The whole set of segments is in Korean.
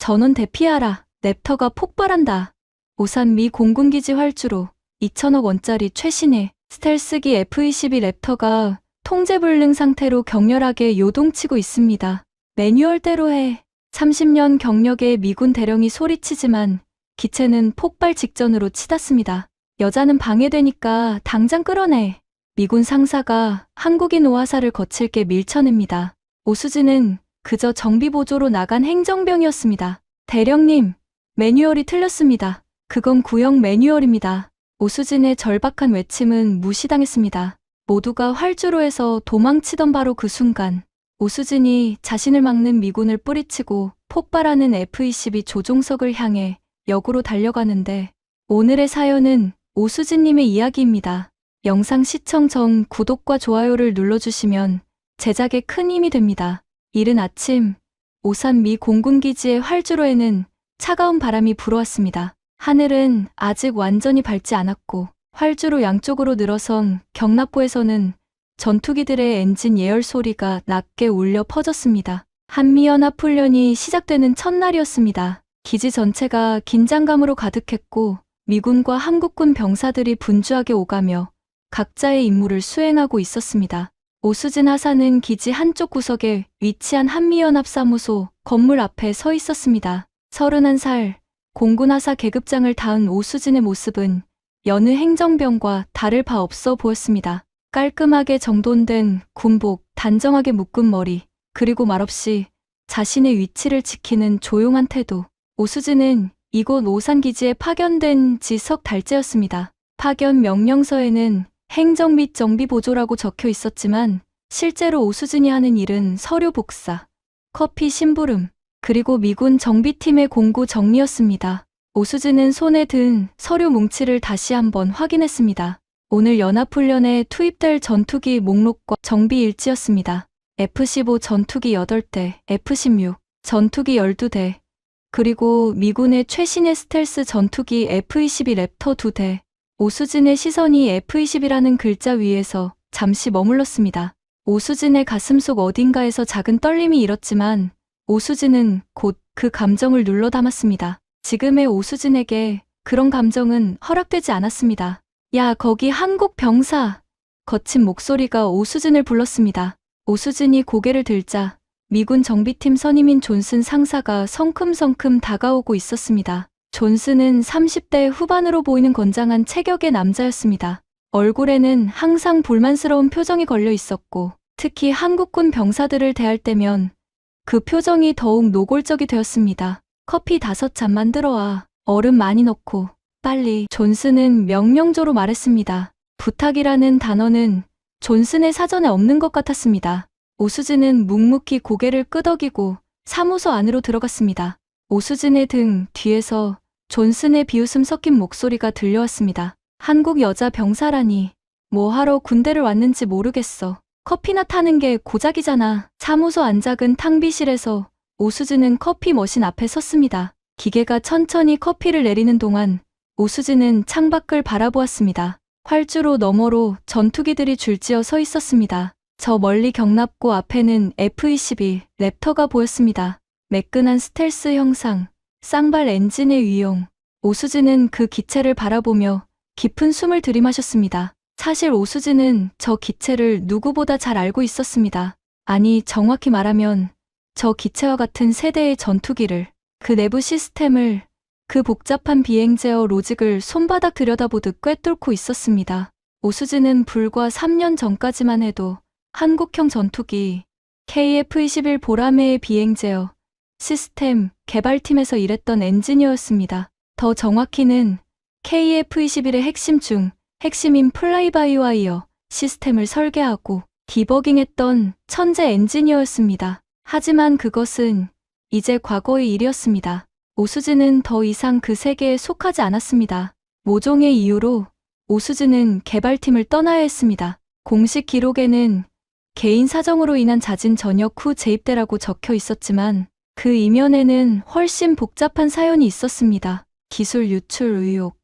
전원 대피하라. 랩터가 폭발한다. 오산 미 공군기지 활주로 2천억 원짜리 최신의 스텔스기 F-22 랩터가 통제불능 상태로 격렬하게 요동치고 있습니다. 매뉴얼대로 해. 30년 경력의 미군 대령이 소리치지만 기체는 폭발 직전으로 치닫습니다. 여자는 방해되니까 당장 끌어내. 미군 상사가 한국인 오하사를 거칠 게 밀쳐냅니다. 오수진은 그저 정비보조로 나간 행정병이었습니다. 대령님, 매뉴얼이 틀렸습니다. 그건 구형 매뉴얼입니다. 오수진의 절박한 외침은 무시당했습니다. 모두가 활주로에서 도망치던 바로 그 순간 오수진이 자신을 막는 미군을 뿌리치고 폭발하는 F-22 조종석을 향해 역으로 달려가는데, 오늘의 사연은 오수진님의 이야기입니다. 영상 시청 전 구독과 좋아요를 눌러주시면 제작에 큰 힘이 됩니다. 이른 아침 오산 미 공군기지의 활주로에는 차가운 바람이 불어왔습니다. 하늘은 아직 완전히 밝지 않았고 활주로 양쪽으로 늘어선 경납고에서는 전투기들의 엔진 예열 소리가 낮게 울려 퍼졌습니다. 한미연합훈련이 시작되는 첫날이었습니다. 기지 전체가 긴장감으로 가득했고 미군과 한국군 병사들이 분주하게 오가며 각자의 임무를 수행하고 있었습니다. 오수진 하사는 기지 한쪽 구석에 위치한 한미연합사무소 건물 앞에 서 있었습니다. 31살 공군 하사 계급장을 다은 오수진의 모습은 여느 행정병과 다를 바 없어 보였습니다. 깔끔하게 정돈된 군복, 단정하게 묶은 머리, 그리고 말없이 자신의 위치를 지키는 조용한 태도. 오수진은 이곳 오산기지에 파견된 지 석 달째였습니다. 파견 명령서에는 행정 및 정비 보조라고 적혀 있었지만 실제로 오수진이 하는 일은 서류 복사, 커피 심부름, 그리고 미군 정비팀의 공구 정리였습니다. 오수진은 손에 든 서류 뭉치를 다시 한번 확인했습니다. 오늘 연합훈련에 투입될 전투기 목록과 정비 일지였습니다. F-15 전투기 8대, F-16 전투기 12대, 그리고 미군의 최신의 스텔스 전투기 F-22 랩터 2대. 오수진의 시선이 F-22라는 글자 위에서 잠시 머물렀습니다. 오수진의 가슴속 어딘가에서 작은 떨림이 일었지만 오수진은 곧 그 감정을 눌러 담았습니다. 지금의 오수진에게 그런 감정은 허락되지 않았습니다. 야, 거기 한국 병사! 거친 목소리가 오수진을 불렀습니다. 오수진이 고개를 들자 미군 정비팀 선임인 존슨 상사가 성큼성큼 다가오고 있었습니다. 존슨은 30대 후반으로 보이는 건장한 체격의 남자였습니다. 얼굴에는 항상 불만스러운 표정이 걸려 있었고 특히 한국군 병사들을 대할 때면 그 표정이 더욱 노골적이 되었습니다. 커피 5잔 만들어와. 얼음 많이 넣고. 빨리. 존슨은 명령조로 말했습니다. 부탁이라는 단어는 존슨의 사전에 없는 것 같았습니다. 오수진은 묵묵히 고개를 끄덕이고 사무소 안으로 들어갔습니다. 오수진의 등 뒤에서 존슨의 비웃음 섞인 목소리가 들려왔습니다. 한국 여자 병사라니. 뭐하러 군대를 왔는지 모르겠어. 커피나 타는 게 고작이잖아. 사무소 안작은 탕비실에서 오수진은 커피 머신 앞에 섰습니다. 기계가 천천히 커피를 내리는 동안 오수진은 창밖을 바라보았습니다. 활주로 너머로 전투기들이 줄지어 서 있었습니다. 저 멀리 경납고 앞에는 F-22 랩터가 보였습니다. 매끈한 스텔스 형상, 쌍발 엔진의 위용. 오수진은 그 기체를 바라보며 깊은 숨을 들이마셨습니다. 사실 오수진은 저 기체를 누구보다 잘 알고 있었습니다. 아니, 정확히 말하면 저 기체와 같은 세대의 전투기를, 그 내부 시스템을, 그 복잡한 비행 제어 로직을 손바닥 들여다보듯 꿰뚫고 있었습니다. 오수진은 불과 3년 전까지만 해도 한국형 전투기 KF-21 보라매의 비행 제어 시스템 개발팀에서 일했던 엔지니어였습니다. 더 정확히는 KF-21의 핵심 중 핵심인 플라이바이와이어 시스템을 설계하고 디버깅했던 천재 엔지니어였습니다. 하지만 그것은 이제 과거의 일이었습니다. 오수진은 더 이상 그 세계에 속하지 않았습니다. 모종의 이유로 오수진은 개발팀을 떠나야 했습니다. 공식 기록에는 개인 사정으로 인한 자진 전역 후 재입대라고 적혀 있었지만 그 이면에는 훨씬 복잡한 사연이 있었습니다. 기술 유출 의혹,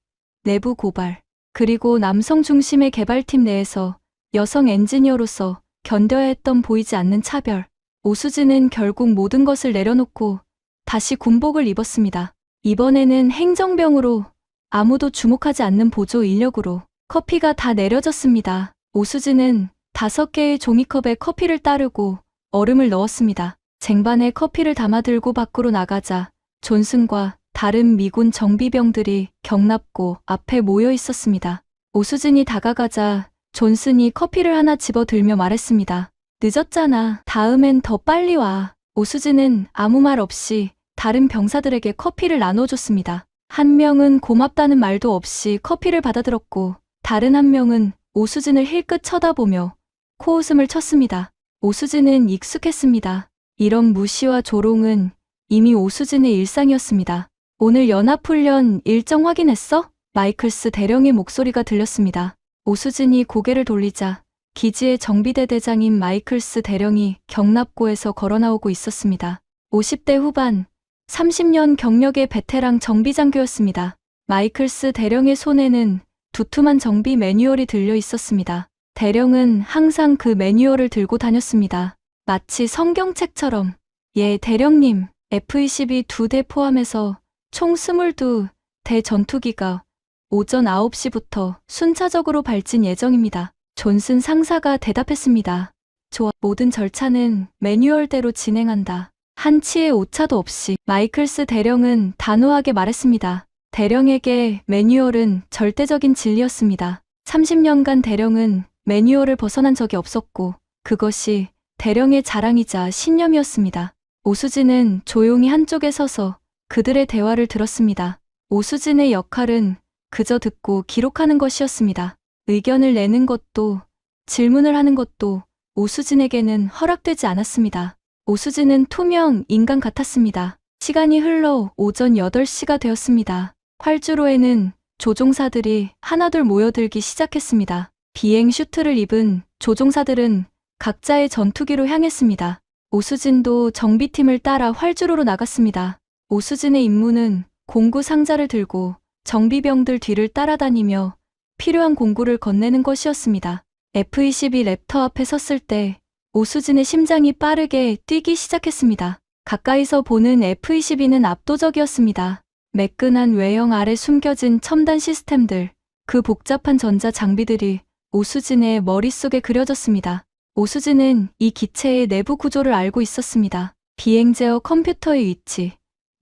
내부 고발, 그리고 남성 중심의 개발팀 내에서 여성 엔지니어로서 견뎌야 했던 보이지 않는 차별. 오수진은 결국 모든 것을 내려놓고 다시 군복을 입었습니다. 이번에는 행정병으로 아무도 주목하지 않는 보조 인력으로 커피가 다 내려졌습니다. 오수진은 5개의 종이컵에 커피를 따르고 얼음을 넣었습니다. 쟁반에 커피를 담아 들고 밖으로 나가자 존슨과 다른 미군 정비병들이 경납고 앞에 모여 있었습니다. 오수진이 다가가자 존슨이 커피를 하나 집어들며 말했습니다. 늦었잖아. 다음엔 더 빨리 와. 오수진은 아무 말 없이 다른 병사들에게 커피를 나눠줬습니다. 한 명은 고맙다는 말도 없이 커피를 받아들었고 다른 한 명은 오수진을 힐끗 쳐다보며 코웃음을 쳤습니다. 오수진은 익숙했습니다. 이런 무시와 조롱은 이미 오수진의 일상이었습니다. 오늘 연합훈련 일정 확인했어? 마이클스 대령의 목소리가 들렸습니다. 오수진이 고개를 돌리자 기지의 정비대 대장인 마이클스 대령이 경납고에서 걸어나오고 있었습니다. 50대 후반, 30년 경력의 베테랑 정비장교였습니다. 마이클스 대령의 손에는 두툼한 정비 매뉴얼이 들려 있었습니다. 대령은 항상 그 매뉴얼을 들고 다녔습니다. 마치 성경책처럼. 예, 대령님, F-22 2대 포함해서 총 22대 전투기가 오전 9시부터 순차적으로 발진 예정입니다. 존슨 상사가 대답했습니다. 좋아, 모든 절차는 매뉴얼대로 진행한다. 한치의 오차도 없이. 마이클스 대령은 단호하게 말했습니다. 대령에게 매뉴얼은 절대적인 진리였습니다. 30년간 대령은 매뉴얼을 벗어난 적이 없었고 그것이 대령의 자랑이자 신념이었습니다. 오수진은 조용히 한쪽에 서서 그들의 대화를 들었습니다. 오수진의 역할은 그저 듣고 기록하는 것이었습니다. 의견을 내는 것도 질문을 하는 것도 오수진에게는 허락되지 않았습니다. 오수진은 투명 인간 같았습니다. 시간이 흘러 오전 8시가 되었습니다. 활주로에는 조종사들이 하나둘 모여들기 시작했습니다. 비행 슈트를 입은 조종사들은 각자의 전투기로 향했습니다. 오수진도 정비팀을 따라 활주로로 나갔습니다. 오수진의 임무는 공구 상자를 들고 정비병들 뒤를 따라다니며 필요한 공구를 건네는 것이었습니다. F-22 랩터 앞에 섰을 때 오수진의 심장이 빠르게 뛰기 시작했습니다. 가까이서 보는 F-22는 압도적이었습니다. 매끈한 외형 아래 숨겨진 첨단 시스템들, 그 복잡한 전자 장비들이 오수진의 머릿속에 그려졌습니다. 오수진은 이 기체의 내부 구조를 알고 있었습니다. 비행 제어 컴퓨터의 위치,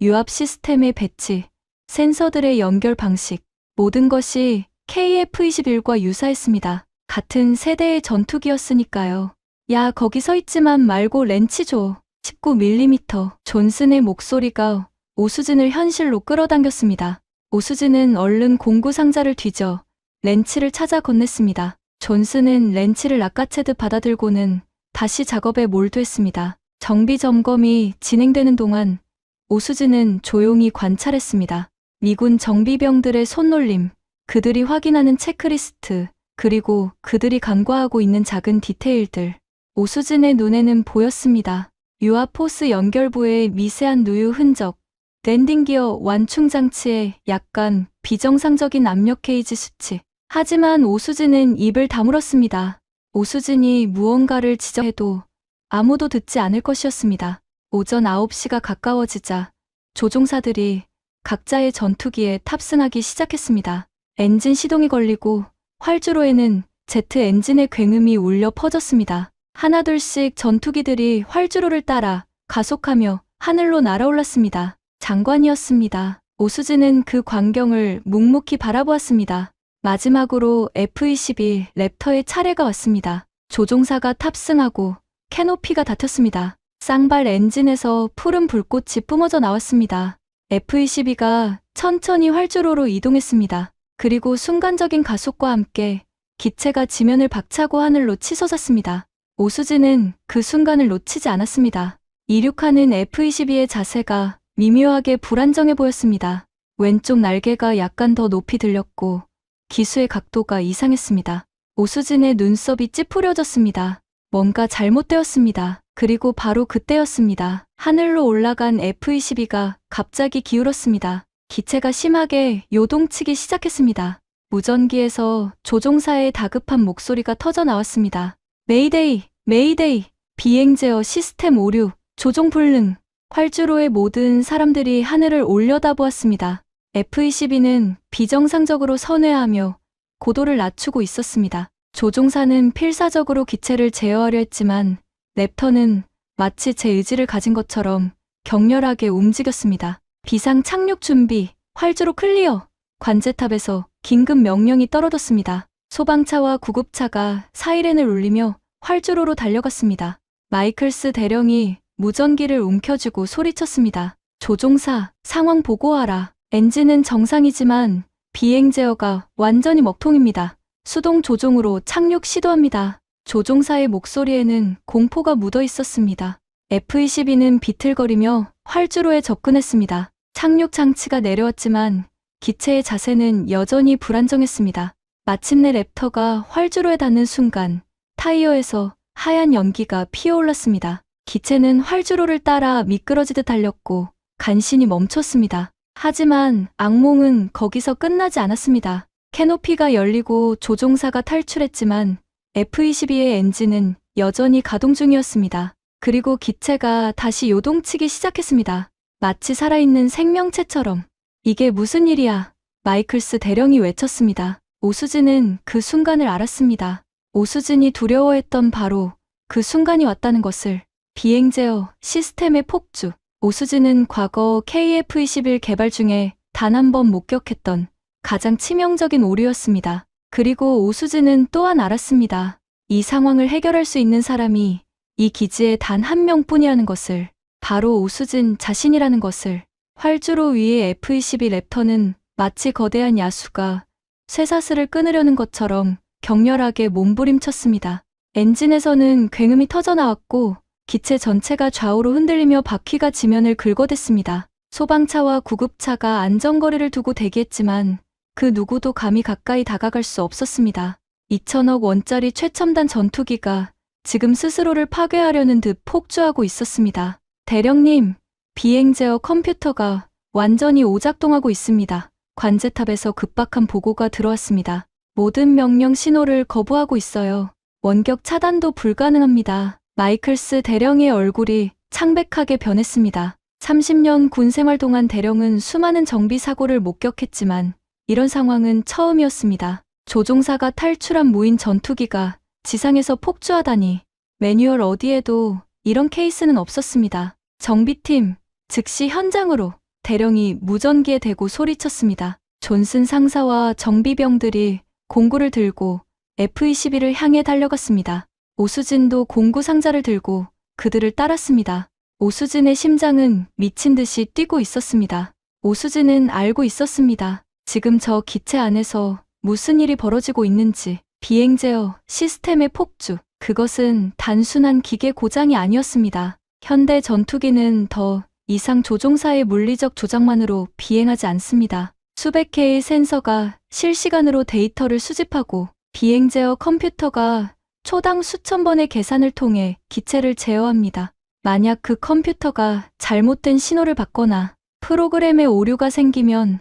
유압 시스템의 배치, 센서들의 연결 방식, 모든 것이 KF-21과 유사했습니다. 같은 세대의 전투기였으니까요. 야, 거기 서 있지만 말고 렌치 줘. 19mm. 존슨의 목소리가 오수진을 현실로 끌어당겼습니다. 오수진은 얼른 공구 상자를 뒤져 렌치를 찾아 건넸습니다. 존슨은 렌치를 낚아채듯 받아들고는 다시 작업에 몰두했습니다. 정비 점검이 진행되는 동안 오수진은 조용히 관찰했습니다. 미군 정비병들의 손놀림, 그들이 확인하는 체크리스트, 그리고 그들이 간과하고 있는 작은 디테일들. 오수진의 눈에는 보였습니다. 유압 포스 연결부의 미세한 누유 흔적, 랜딩 기어 완충 장치의 약간 비정상적인 압력 게이지 수치. 하지만 오수진은 입을 다물었습니다. 오수진이 무언가를 지적해도 아무도 듣지 않을 것이었습니다. 오전 9시가 가까워지자 조종사들이 각자의 전투기에 탑승하기 시작했습니다. 엔진 시동이 걸리고 활주로에는 제트 엔진의 굉음이 울려 퍼졌습니다. 하나둘씩 전투기들이 활주로를 따라 가속하며 하늘로 날아올랐습니다. 장관이었습니다. 오수진은 그 광경을 묵묵히 바라보았습니다. 마지막으로 F-22 랩터의 차례가 왔습니다. 조종사가 탑승하고 캐노피가 닫혔습니다. 쌍발 엔진에서 푸른 불꽃이 뿜어져 나왔습니다. F-22가 천천히 활주로로 이동했습니다. 그리고 순간적인 가속과 함께 기체가 지면을 박차고 하늘로 치솟았습니다. 오수진은 그 순간을 놓치지 않았습니다. 이륙하는 F-22의 자세가 미묘하게 불안정해 보였습니다. 왼쪽 날개가 약간 더 높이 들렸고 기수의 각도가 이상했습니다. 오수진의 눈썹이 찌푸려졌습니다. 뭔가 잘못되었습니다. 그리고 바로 그때였습니다. 하늘로 올라간 F-22가 갑자기 기울었습니다. 기체가 심하게 요동치기 시작했습니다. 무전기에서 조종사의 다급한 목소리가 터져 나왔습니다. 메이데이, 메이데이, 비행 제어 시스템 오류, 조종 불능, 활주로의 모든 사람들이 하늘을 올려다보았습니다. F-22는 비정상적으로 선회하며 고도를 낮추고 있었습니다. 조종사는 필사적으로 기체를 제어하려 했지만 랩터는 마치 제 의지를 가진 것처럼 격렬하게 움직였습니다. 비상 착륙 준비, 활주로 클리어. 관제탑에서 긴급 명령이 떨어졌습니다. 소방차와 구급차가 사이렌을 울리며 활주로로 달려갔습니다. 마이클스 대령이 무전기를 움켜쥐고 소리쳤습니다. 조종사, 상황 보고하라. 엔진은 정상이지만 비행 제어가 완전히 먹통입니다. 수동 조종으로 착륙 시도합니다. 조종사의 목소리에는 공포가 묻어 있었습니다. F-22는 비틀거리며 활주로에 접근했습니다. 착륙 장치가 내려왔지만 기체의 자세는 여전히 불안정했습니다. 마침내 랩터가 활주로에 닿는 순간 타이어에서 하얀 연기가 피어올랐습니다. 기체는 활주로를 따라 미끄러지듯 달렸고 간신히 멈췄습니다. 하지만 악몽은 거기서 끝나지 않았습니다. 캐노피가 열리고 조종사가 탈출했지만 F-22의 엔진은 여전히 가동 중이었습니다. 그리고 기체가 다시 요동치기 시작했습니다. 마치 살아있는 생명체처럼. 이게 무슨 일이야? 마이클스 대령이 외쳤습니다. 오수진은 그 순간을 알았습니다. 오수진이 두려워했던 바로 그 순간이 왔다는 것을. 비행 제어 시스템의 폭주. 오수진은 과거 KF-21 개발 중에 단 한 번 목격했던 가장 치명적인 오류였습니다. 그리고 오수진은 또한 알았습니다. 이 상황을 해결할 수 있는 사람이 이 기지에 단 한 명뿐이라는 것을. 바로 오수진 자신이라는 것을. 활주로 위의 F-22 랩터는 마치 거대한 야수가 쇠사슬을 끊으려는 것처럼 격렬하게 몸부림쳤습니다. 엔진에서는 굉음이 터져나왔고 기체 전체가 좌우로 흔들리며 바퀴가 지면을 긁어댔습니다. 소방차와 구급차가 안전거리를 두고 대기했지만 그 누구도 감히 가까이 다가갈 수 없었습니다. 2천억 원짜리 최첨단 전투기가 지금 스스로를 파괴하려는 듯 폭주하고 있었습니다. 대령님, 비행 제어 컴퓨터가 완전히 오작동하고 있습니다. 관제탑에서 급박한 보고가 들어왔습니다. 모든 명령 신호를 거부하고 있어요. 원격 차단도 불가능합니다. 마이클스 대령의 얼굴이 창백하게 변했습니다. 30년 군 생활 동안 대령은 수많은 정비 사고를 목격했지만 이런 상황은 처음이었습니다. 조종사가 탈출한 무인 전투기가 지상에서 폭주하다니. 매뉴얼 어디에도 이런 케이스는 없었습니다. 정비팀, 즉시 현장으로. 대령이 무전기에 대고 소리쳤습니다. 존슨 상사와 정비병들이 공구를 들고 F-22를 향해 달려갔습니다. 오수진도 공구 상자를 들고 그들을 따랐습니다. 오수진의 심장은 미친 듯이 뛰고 있었습니다. 오수진은 알고 있었습니다. 지금 저 기체 안에서 무슨 일이 벌어지고 있는지. 비행 제어 시스템의 폭주. 그것은 단순한 기계 고장이 아니었습니다. 현대 전투기는 더 이상 조종사의 물리적 조작만으로 비행하지 않습니다. 수백 개의 센서가 실시간으로 데이터를 수집하고 비행 제어 컴퓨터가 초당 수천 번의 계산을 통해 기체를 제어합니다. 만약 그 컴퓨터가 잘못된 신호를 받거나 프로그램에 오류가 생기면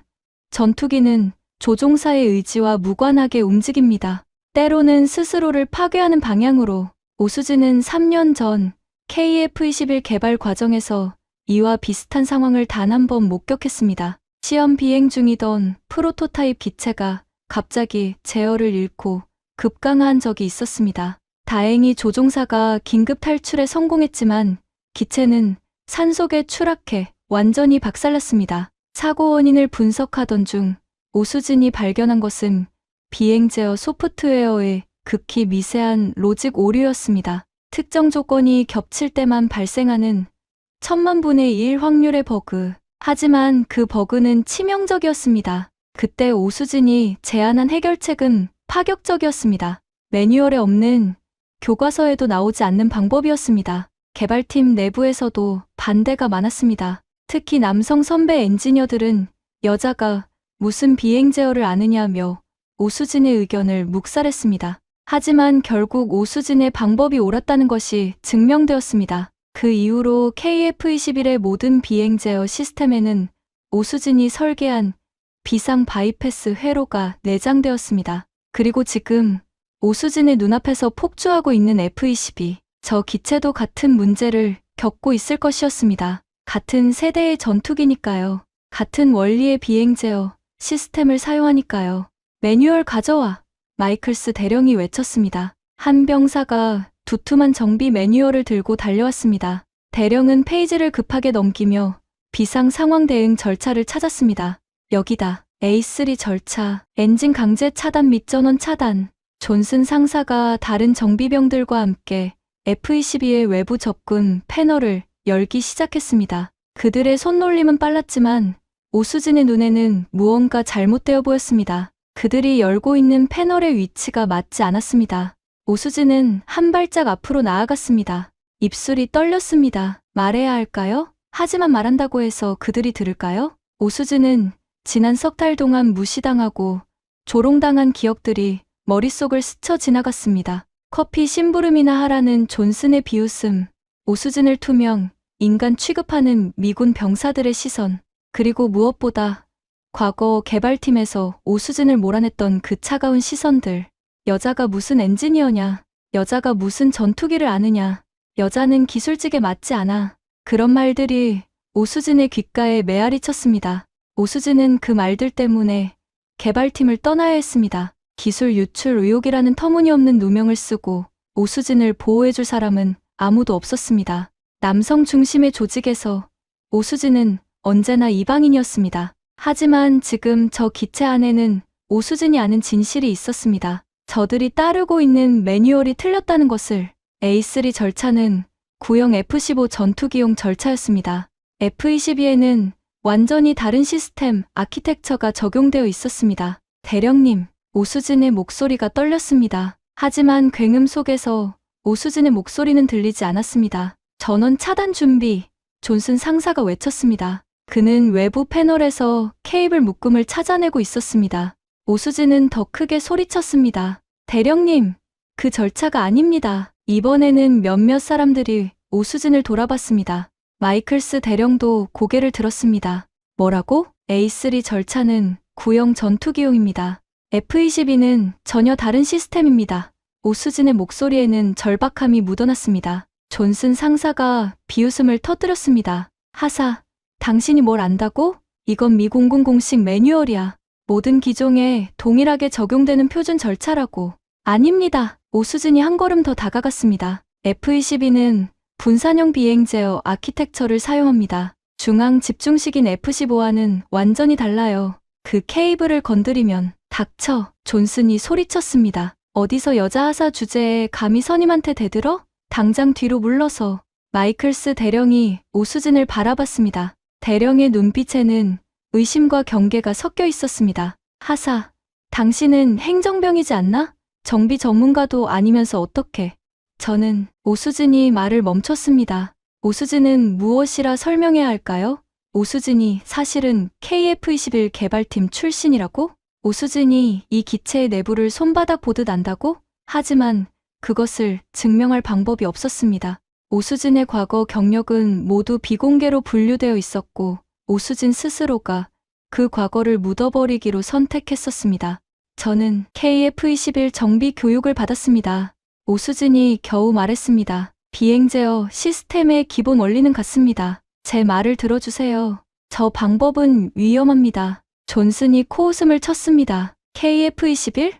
전투기는 조종사의 의지와 무관하게 움직입니다. 때로는 스스로를 파괴하는 방향으로. 오수진은 3년 전 KF-21 개발 과정에서 이와 비슷한 상황을 단 한 번 목격했습니다. 시험 비행 중이던 프로토타입 기체가 갑자기 제어를 잃고 급강하한 적이 있었습니다. 다행히 조종사가 긴급 탈출에 성공했지만 기체는 산속에 추락해 완전히 박살났습니다. 사고 원인을 분석하던 중 오수진이 발견한 것은 비행 제어 소프트웨어의 극히 미세한 로직 오류였습니다. 특정 조건이 겹칠 때만 발생하는 1000만 분의 1 확률의 버그. 하지만 그 버그는 치명적이었습니다. 그때 오수진이 제안한 해결책은 파격적이었습니다. 매뉴얼에 없는, 교과서에도 나오지 않는 방법이었습니다. 개발팀 내부에서도 반대가 많았습니다. 특히 남성 선배 엔지니어들은 여자가 무슨 비행 제어를 아느냐며 오수진의 의견을 묵살했습니다. 하지만 결국 오수진의 방법이 옳았다는 것이 증명되었습니다. 그 이후로 KF-21의 모든 비행 제어 시스템에는 오수진이 설계한 비상 바이패스 회로가 내장되었습니다. 그리고 지금 오수진의 눈앞에서 폭주하고 있는 F-22. 저 기체도 같은 문제를 겪고 있을 것이었습니다. 같은 세대의 전투기니까요. 같은 원리의 비행제어, 시스템을 사용하니까요. 매뉴얼 가져와. 마이클스 대령이 외쳤습니다. 한 병사가 두툼한 정비 매뉴얼을 들고 달려왔습니다. 대령은 페이지를 급하게 넘기며 비상 상황 대응 절차를 찾았습니다. 여기다. A3 절차, 엔진 강제 차단 및 전원 차단. 존슨 상사가 다른 정비병들과 함께 F-22의 외부 접근 패널을 열기 시작했습니다. 그들의 손놀림은 빨랐지만 오수진의 눈에는 무언가 잘못되어 보였습니다. 그들이 열고 있는 패널의 위치가 맞지 않았습니다. 오수진은 한 발짝 앞으로 나아갔습니다. 입술이 떨렸습니다. 말해야 할까요? 하지만 말한다고 해서 그들이 들을까요? 오수진은 지난 석 달 동안 무시당하고 조롱당한 기억들이 머릿속을 스쳐 지나갔습니다. 커피 심부름이나 하라는 존슨의 비웃음, 오수진을 투명, 인간 취급하는 미군 병사들의 시선, 그리고 무엇보다 과거 개발팀에서 오수진을 몰아냈던 그 차가운 시선들. 여자가 무슨 엔지니어냐? 여자가 무슨 전투기를 아느냐? 여자는 기술직에 맞지 않아. 그런 말들이 오수진의 귓가에 메아리 쳤습니다. 오수진은 그 말들 때문에 개발팀을 떠나야 했습니다. 기술 유출 의혹이라는 터무니없는 누명을 쓰고 오수진을 보호해줄 사람은 아무도 없었습니다. 남성 중심의 조직에서 오수진은 언제나 이방인이었습니다. 하지만 지금 저 기체 안에는 오수진이 아는 진실이 있었습니다. 저들이 따르고 있는 매뉴얼이 틀렸다는 것을. A3 절차는 구형 F-15 전투기용 절차였습니다. F-22에는 완전히 다른 시스템, 아키텍처가 적용되어 있었습니다. 대령님, 오수진의 목소리가 떨렸습니다. 하지만 굉음 속에서 오수진의 목소리는 들리지 않았습니다. 전원 차단 준비, 존슨 상사가 외쳤습니다. 그는 외부 패널에서 케이블 묶음을 찾아내고 있었습니다. 오수진은 더 크게 소리쳤습니다. 대령님, 그 절차가 아닙니다. 이번에는 몇몇 사람들이 오수진을 돌아봤습니다. 마이클스 대령도 고개를 들었습니다. 뭐라고? A3 절차는 구형 전투기용입니다. F-22는 전혀 다른 시스템입니다. 오수진의 목소리에는 절박함이 묻어났습니다. 존슨 상사가 비웃음을 터뜨렸습니다. 하사, 당신이 뭘 안다고? 이건 미 공군 공식 매뉴얼이야. 모든 기종에 동일하게 적용되는 표준 절차라고. 아닙니다. 오수진이 한 걸음 더 다가갔습니다. F-22는 분산형 비행제어 아키텍처를 사용합니다. 중앙 집중식인 F-15와는 완전히 달라요. 그 케이블을 건드리면 닥쳐. 존슨이 소리쳤습니다. 어디서 여자 하사 주제에 감히 선임한테 대들어? 당장 뒤로 물러서. 마이클스 대령이 오수진을 바라봤습니다. 대령의 눈빛에는 의심과 경계가 섞여 있었습니다. 하사, 당신은 행정병이지 않나? 정비 전문가도 아니면서 어떻게? 저는. 오수진이 말을 멈췄습니다. 오수진은 무엇이라 설명해야 할까요? 오수진이 사실은 KF-21 개발팀 출신이라고? 오수진이 이 기체의 내부를 손바닥 보듯 안다고? 하지만 그것을 증명할 방법이 없었습니다. 오수진의 과거 경력은 모두 비공개로 분류되어 있었고 오수진 스스로가 그 과거를 묻어버리기로 선택했었습니다. 저는 KF-21 정비 교육을 받았습니다. 오수진이 겨우 말했습니다. 비행제어 시스템의 기본 원리는 같습니다. 제 말을 들어주세요. 저 방법은 위험합니다. 존슨이 코웃음을 쳤습니다. KF-21?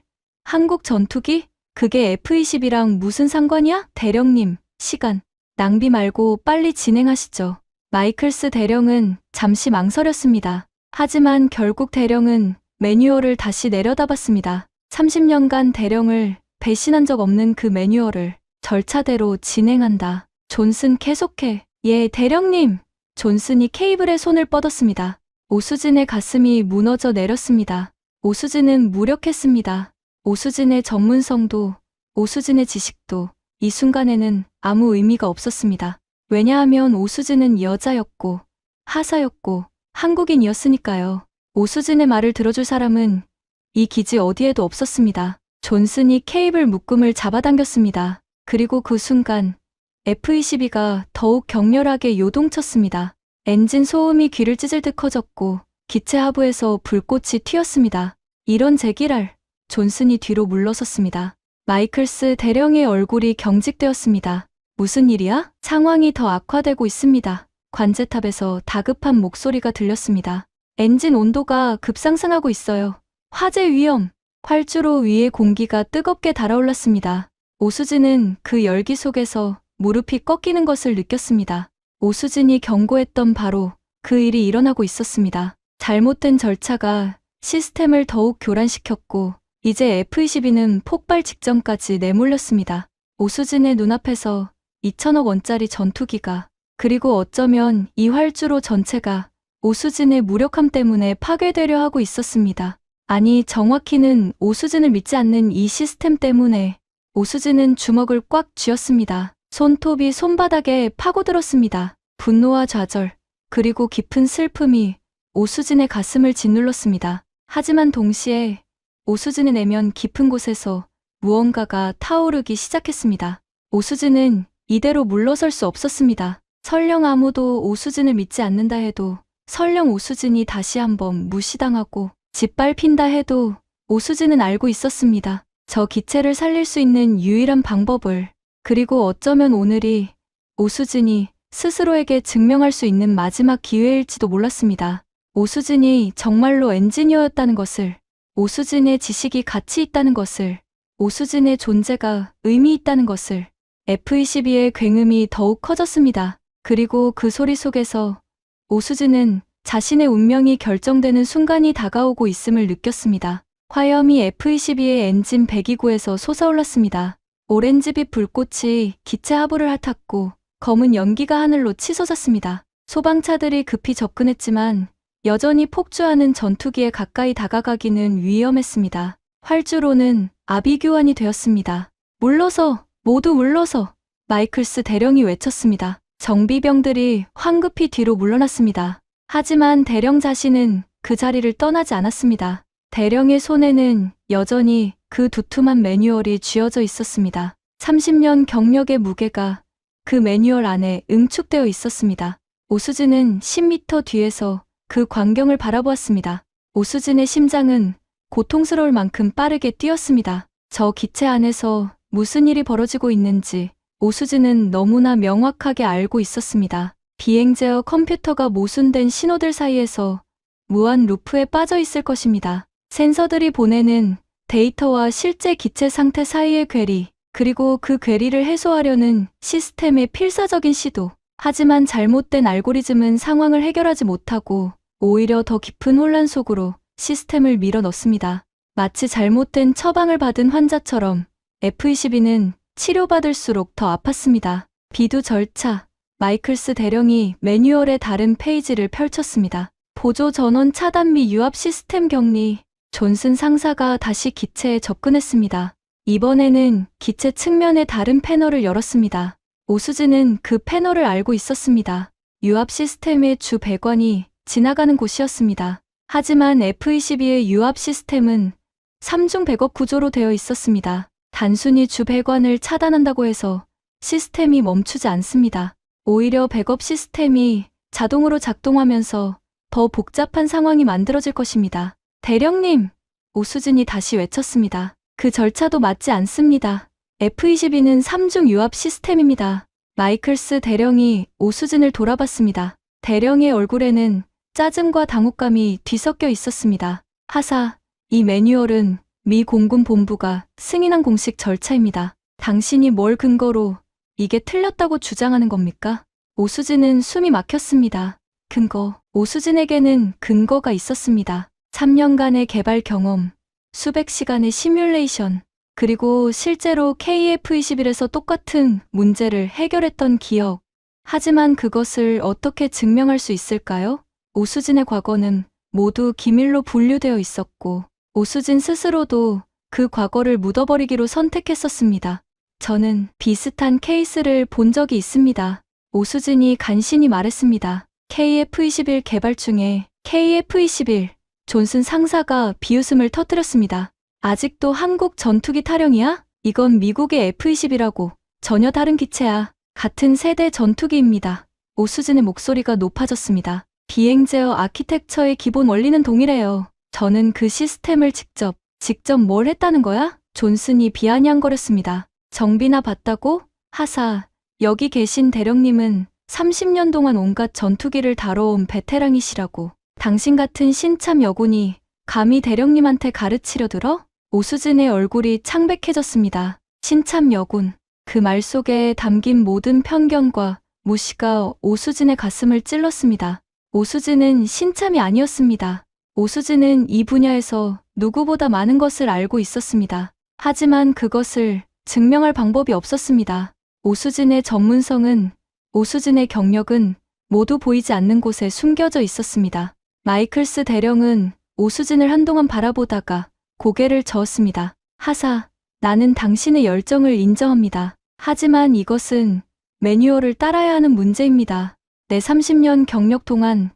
한국 전투기? 그게 F-22랑 무슨 상관이야? 대령님, 시간 낭비 말고 빨리 진행하시죠. 마이클스 대령은 잠시 망설였습니다. 하지만 결국 대령은 매뉴얼을 다시 내려다봤습니다. 30년간 대령을 배신한 적 없는 그 매뉴얼을 절차대로 진행한다. 존슨 계속해. 예, 대령님. 존슨이 케이블에 손을 뻗었습니다. 오수진의 가슴이 무너져 내렸습니다. 오수진은 무력했습니다. 오수진의 전문성도, 오수진의 지식도 이 순간에는 아무 의미가 없었습니다. 왜냐하면 오수진은 여자였고, 하사였고, 한국인이었으니까요. 오수진의 말을 들어줄 사람은 이 기지 어디에도 없었습니다. 존슨이 케이블 묶음을 잡아당겼습니다. 그리고 그 순간 F-22가 더욱 격렬하게 요동쳤습니다. 엔진 소음이 귀를 찢을 듯 커졌고 기체 하부에서 불꽃이 튀었습니다. 이런 제기랄. 존슨이 뒤로 물러섰습니다. 마이클스 대령의 얼굴이 경직되었습니다. 무슨 일이야? 상황이 더 악화되고 있습니다. 관제탑에서 다급한 목소리가 들렸습니다. 엔진 온도가 급상승하고 있어요. 화재 위험. 활주로 위에 공기가 뜨겁게 달아올랐습니다. 오수진은 그 열기 속에서 무릎이 꺾이는 것을 느꼈습니다. 오수진이 경고했던 바로 그 일이 일어나고 있었습니다. 잘못된 절차가 시스템을 더욱 교란시켰고 이제 F-22는 폭발 직전까지 내몰렸습니다. 오수진의 눈앞에서 2천억 원짜리 전투기가, 그리고 어쩌면 이 활주로 전체가 오수진의 무력함 때문에 파괴되려 하고 있었습니다. 아니, 정확히는 오수진을 믿지 않는 이 시스템 때문에. 오수진은 주먹을 꽉 쥐었습니다. 손톱이 손바닥에 파고들었습니다. 분노와 좌절, 그리고 깊은 슬픔이 오수진의 가슴을 짓눌렀습니다. 하지만 동시에 오수진의 내면 깊은 곳에서 무언가가 타오르기 시작했습니다. 오수진은 이대로 물러설 수 없었습니다. 설령 아무도 오수진을 믿지 않는다 해도, 설령 오수진이 다시 한번 무시당하고 짓밟힌다 해도 오수진은 알고 있었습니다. 저 기체를 살릴 수 있는 유일한 방법을, 그리고 어쩌면 오늘이 오수진이 스스로에게 증명할 수 있는 마지막 기회일지도 몰랐습니다. 오수진이 정말로 엔지니어였다는 것을, 오수진의 지식이 가치 있다는 것을, 오수진의 존재가 의미 있다는 것을. F-22의 굉음이 더욱 커졌습니다. 그리고 그 소리 속에서 오수진은 자신의 운명이 결정되는 순간이 다가오고 있음을 느꼈습니다. 화염이 F-22의 엔진 배기구에서 솟아올랐습니다. 오렌지빛 불꽃이 기체 하부를 핥았고 검은 연기가 하늘로 치솟았습니다. 소방차들이 급히 접근했지만 여전히 폭주하는 전투기에 가까이 다가가기는 위험했습니다. 활주로는 아비규환이 되었습니다. 물러서! 모두 물러서! 마이클스 대령이 외쳤습니다. 정비병들이 황급히 뒤로 물러났습니다. 하지만 대령 자신은 그 자리를 떠나지 않았습니다. 대령의 손에는 여전히 그 두툼한 매뉴얼이 쥐어져 있었습니다. 30년 경력의 무게가 그 매뉴얼 안에 응축되어 있었습니다. 오수진은 10m 뒤에서 그 광경을 바라보았습니다. 오수진의 심장은 고통스러울 만큼 빠르게 뛰었습니다. 저 기체 안에서 무슨 일이 벌어지고 있는지 오수진은 너무나 명확하게 알고 있었습니다. 비행 제어 컴퓨터가 모순된 신호들 사이에서 무한 루프에 빠져 있을 것입니다. 센서들이 보내는 데이터와 실제 기체 상태 사이의 괴리, 그리고 그 괴리를 해소하려는 시스템의 필사적인 시도. 하지만 잘못된 알고리즘은 상황을 해결하지 못하고 오히려 더 깊은 혼란 속으로 시스템을 밀어넣습니다. 마치 잘못된 처방을 받은 환자처럼 F-22는 치료받을수록 더 아팠습니다. 비두 절차. 마이클스 대령이 매뉴얼의 다른 페이지를 펼쳤습니다. 보조 전원 차단 및 유압 시스템 격리. 존슨 상사가 다시 기체에 접근했습니다. 이번에는 기체 측면의 다른 패널을 열었습니다. 오수진은 그 패널을 알고 있었습니다. 유압 시스템의 주 배관이 지나가는 곳이었습니다. 하지만 F-22의 유압 시스템은 3중 백업 구조로 되어 있었습니다. 단순히 주 배관을 차단한다고 해서 시스템이 멈추지 않습니다. 오히려 백업 시스템이 자동으로 작동하면서 더 복잡한 상황이 만들어질 것입니다. 대령님! 오수진이 다시 외쳤습니다. 그 절차도 맞지 않습니다. F-22는 3중 유압 시스템입니다. 마이클스 대령이 오수진을 돌아봤습니다. 대령의 얼굴에는 짜증과 당혹감이 뒤섞여 있었습니다. 하사, 이 매뉴얼은 미 공군 본부가 승인한 공식 절차입니다. 당신이 뭘 근거로 이게 틀렸다고 주장하는 겁니까? 오수진은 숨이 막혔습니다. 근거. 오수진에게는 근거가 있었습니다. 3년간의 개발 경험, 수백 시간의 시뮬레이션, 그리고 실제로 KF-21에서 똑같은 문제를 해결했던 기억. 하지만 그것을 어떻게 증명할 수 있을까요? 오수진의 과거는 모두 기밀로 분류되어 있었고 오수진 스스로도 그 과거를 묻어버리기로 선택했었습니다. 저는 비슷한 케이스를 본 적이 있습니다. 오수진이 간신히 말했습니다. KF-21 개발 중에 KF-21 존슨 상사가 비웃음을 터뜨렸습니다. 아직도 한국 전투기 타령이야? 이건 미국의 F-22라고. 전혀 다른 기체야. 같은 세대 전투기입니다. 오수진의 목소리가 높아졌습니다. 비행 제어 아키텍처의 기본 원리는 동일해요. 저는 그 시스템을 직접 뭘 했다는 거야? 존슨이 비아냥거렸습니다. 정비나 봤다고? 하사, 여기 계신 대령님은 30년 동안 온갖 전투기를 다뤄온 베테랑이시라고. 당신 같은 신참 여군이 감히 대령님한테 가르치려 들어? 오수진의 얼굴이 창백해졌습니다. 신참 여군. 그 말 속에 담긴 모든 편견과 무시가 오수진의 가슴을 찔렀습니다. 오수진은 신참이 아니었습니다. 오수진은 이 분야에서 누구보다 많은 것을 알고 있었습니다. 하지만 그것을 증명할 방법이 없었습니다. 오수진의 전문성은, 오수진의 경력은 모두 보이지 않는 곳에 숨겨져 있었습니다. 마이클스 대령은 오수진을 한동안 바라보다가 고개를 저었습니다. 하사, 나는 당신의 열정을 인정합니다. 하지만 이것은 매뉴얼을 따라야 하는 문제입니다. 내 30년 경력 동안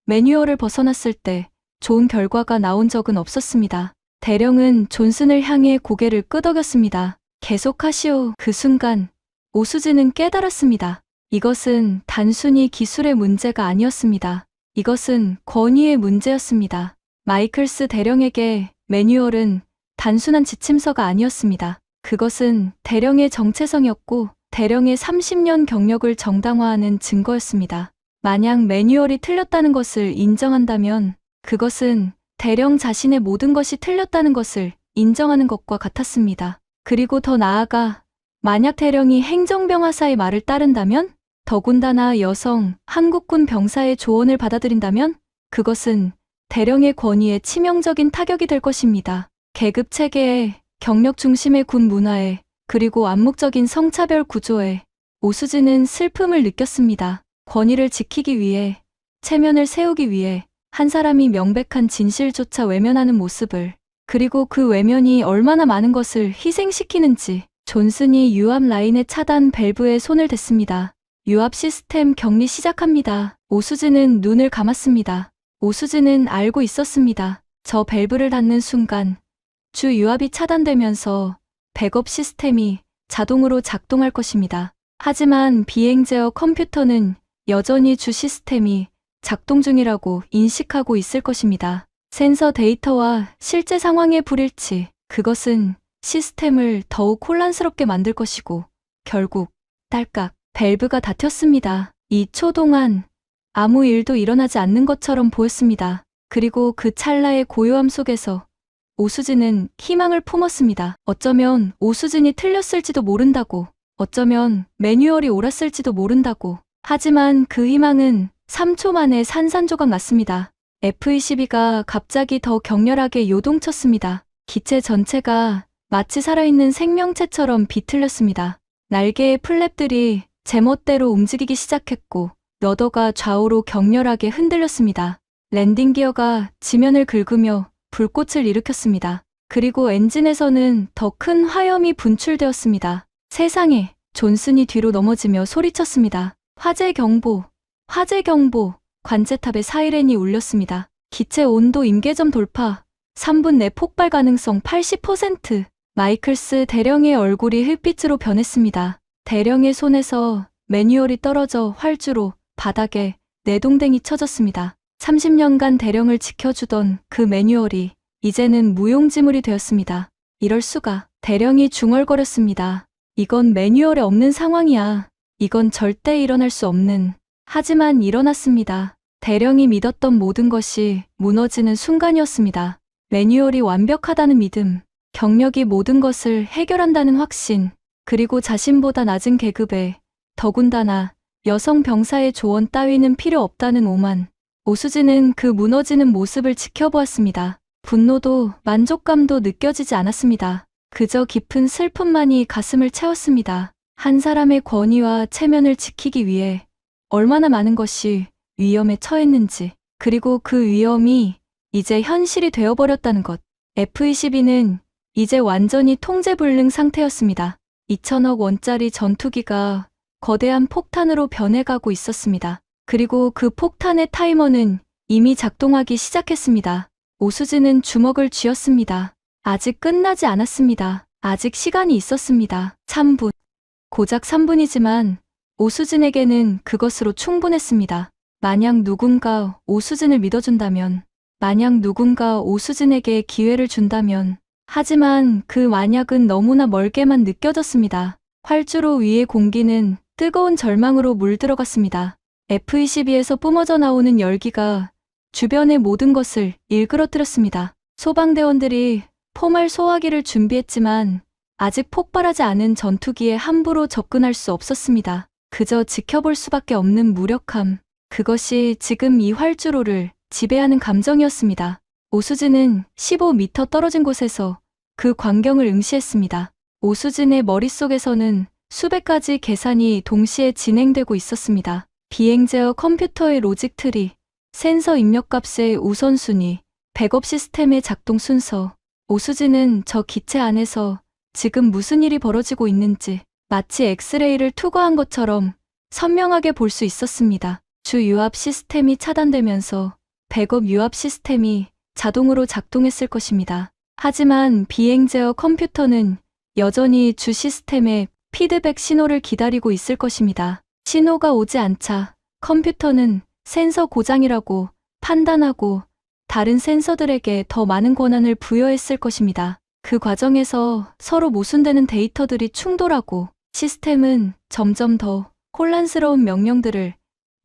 매뉴얼을 벗어났을 때 좋은 결과가 나온 적은 없었습니다. 대령은 존슨을 향해 고개를 끄덕였습니다. 계속하시오. 그 순간 오수진은 깨달았습니다. 이것은 단순히 기술의 문제가 아니었습니다. 이것은 권위의 문제였습니다. 마이클스 대령에게 매뉴얼은 단순한 지침서가 아니었습니다. 그것은 대령의 정체성이었고 대령의 30년 경력을 정당화하는 증거였습니다. 만약 매뉴얼이 틀렸다는 것을 인정한다면 그것은 대령 자신의 모든 것이 틀렸다는 것을 인정하는 것과 같았습니다. 그리고 더 나아가 만약 대령이 행정병하사의 말을 따른다면, 더군다나 여성 한국군 병사의 조언을 받아들인다면 그것은 대령의 권위에 치명적인 타격이 될 것입니다. 계급 체계에, 경력 중심의 군 문화에, 그리고 암묵적인 성차별 구조에 오수진은 슬픔을 느꼈습니다. 권위를 지키기 위해, 체면을 세우기 위해 한 사람이 명백한 진실조차 외면하는 모습을, 그리고 그 외면이 얼마나 많은 것을 희생시키는지. 존슨이 유압 라인의 차단 밸브에 손을 댔습니다. 유압 시스템 격리 시작합니다. 오수진은 눈을 감았습니다. 오수진은 알고 있었습니다. 저 밸브를 닫는 순간 주 유압이 차단되면서 백업 시스템이 자동으로 작동할 것입니다. 하지만 비행 제어 컴퓨터는 여전히 주 시스템이 작동 중이라고 인식하고 있을 것입니다. 센서 데이터와 실제 상황의 불일치, 그것은 시스템을 더욱 혼란스럽게 만들 것이고 결국 딸깍 밸브가 닫혔습니다. 2초 동안 아무 일도 일어나지 않는 것처럼 보였습니다. 그리고 그 찰나의 고요함 속에서 오수진은 희망을 품었습니다. 어쩌면 오수진이 틀렸을지도 모른다고, 어쩌면 매뉴얼이 옳았을지도 모른다고. 하지만 그 희망은 3초 만에 산산조각 났습니다. F-22가 갑자기 더 격렬하게 요동쳤습니다. 기체 전체가 마치 살아있는 생명체처럼 비틀렸습니다. 날개의 플랩들이 제멋대로 움직이기 시작했고 러더가 좌우로 격렬하게 흔들렸습니다. 랜딩 기어가 지면을 긁으며 불꽃을 일으켰습니다. 그리고 엔진에서는 더 큰 화염이 분출되었습니다. 세상에! 존슨이 뒤로 넘어지며 소리쳤습니다. 화재 경보! 화재 경보! 관제탑의 사이렌이 울렸습니다. 기체 온도 임계점 돌파! 3분 내 폭발 가능성 80%! 마이클스 대령의 얼굴이 흙빛으로 변했습니다. 대령의 손에서 매뉴얼이 떨어져 활주로 바닥에 내동댕이 쳐졌습니다. 30년간 대령을 지켜주던 그 매뉴얼이 이제는 무용지물이 되었습니다. 이럴 수가. 대령이 중얼거렸습니다. 이건 매뉴얼에 없는 상황이야. 이건 절대 일어날 수 없는. 하지만 일어났습니다. 대령이 믿었던 모든 것이 무너지는 순간이었습니다. 매뉴얼이 완벽하다는 믿음, 경력이 모든 것을 해결한다는 확신, 그리고 자신보다 낮은 계급에 더군다나 여성 병사의 조언 따위는 필요 없다는 오만. 오수진은 그 무너지는 모습을 지켜보았습니다. 분노도 만족감도 느껴지지 않았습니다. 그저 깊은 슬픔만이 가슴을 채웠습니다. 한 사람의 권위와 체면을 지키기 위해 얼마나 많은 것이 위험에 처했는지, 그리고 그 위험이 이제 현실이 되어버렸다는 것. F-22는 이제 완전히 통제불능 상태였습니다. 2천억 원짜리 전투기가 거대한 폭탄으로 변해가고 있었습니다. 그리고 그 폭탄의 타이머는 이미 작동하기 시작했습니다. 오수진은 주먹을 쥐었습니다. 아직 끝나지 않았습니다. 아직 시간이 있었습니다. 3분. 고작 3분이지만 오수진에게는 그것으로 충분했습니다. 만약 누군가 오수진을 믿어준다면, 만약 누군가 오수진에게 기회를 준다면. 하지만 그 만약은 너무나 멀게만 느껴졌습니다. 활주로 위의 공기는 뜨거운 절망으로 물들어갔습니다. F-22에서 뿜어져 나오는 열기가 주변의 모든 것을 일그러뜨렸습니다. 소방대원들이 포말 소화기를 준비했지만 아직 폭발하지 않은 전투기에 함부로 접근할 수 없었습니다. 그저 지켜볼 수밖에 없는 무력함. 그것이 지금 이 활주로를 지배하는 감정이었습니다. 오수진은 15m 떨어진 곳에서 그 광경을 응시했습니다. 오수진의 머릿속에서는 수백 가지 계산이 동시에 진행되고 있었습니다. 비행 제어 컴퓨터의 로직 트리, 센서 입력값의 우선순위, 백업 시스템의 작동 순서. 오수진은 저 기체 안에서 지금 무슨 일이 벌어지고 있는지 마치 엑스레이를 투과한 것처럼 선명하게 볼 수 있었습니다. 주 유압 시스템이 차단되면서 백업 유압 시스템이 자동으로 작동했을 것입니다. 하지만 비행 제어 컴퓨터는 여전히 주 시스템의 피드백 신호를 기다리고 있을 것입니다. 신호가 오지 않자 컴퓨터는 센서 고장이라고 판단하고 다른 센서들에게 더 많은 권한을 부여했을 것입니다. 그 과정에서 서로 모순되는 데이터들이 충돌하고 시스템은 점점 더 혼란스러운 명령들을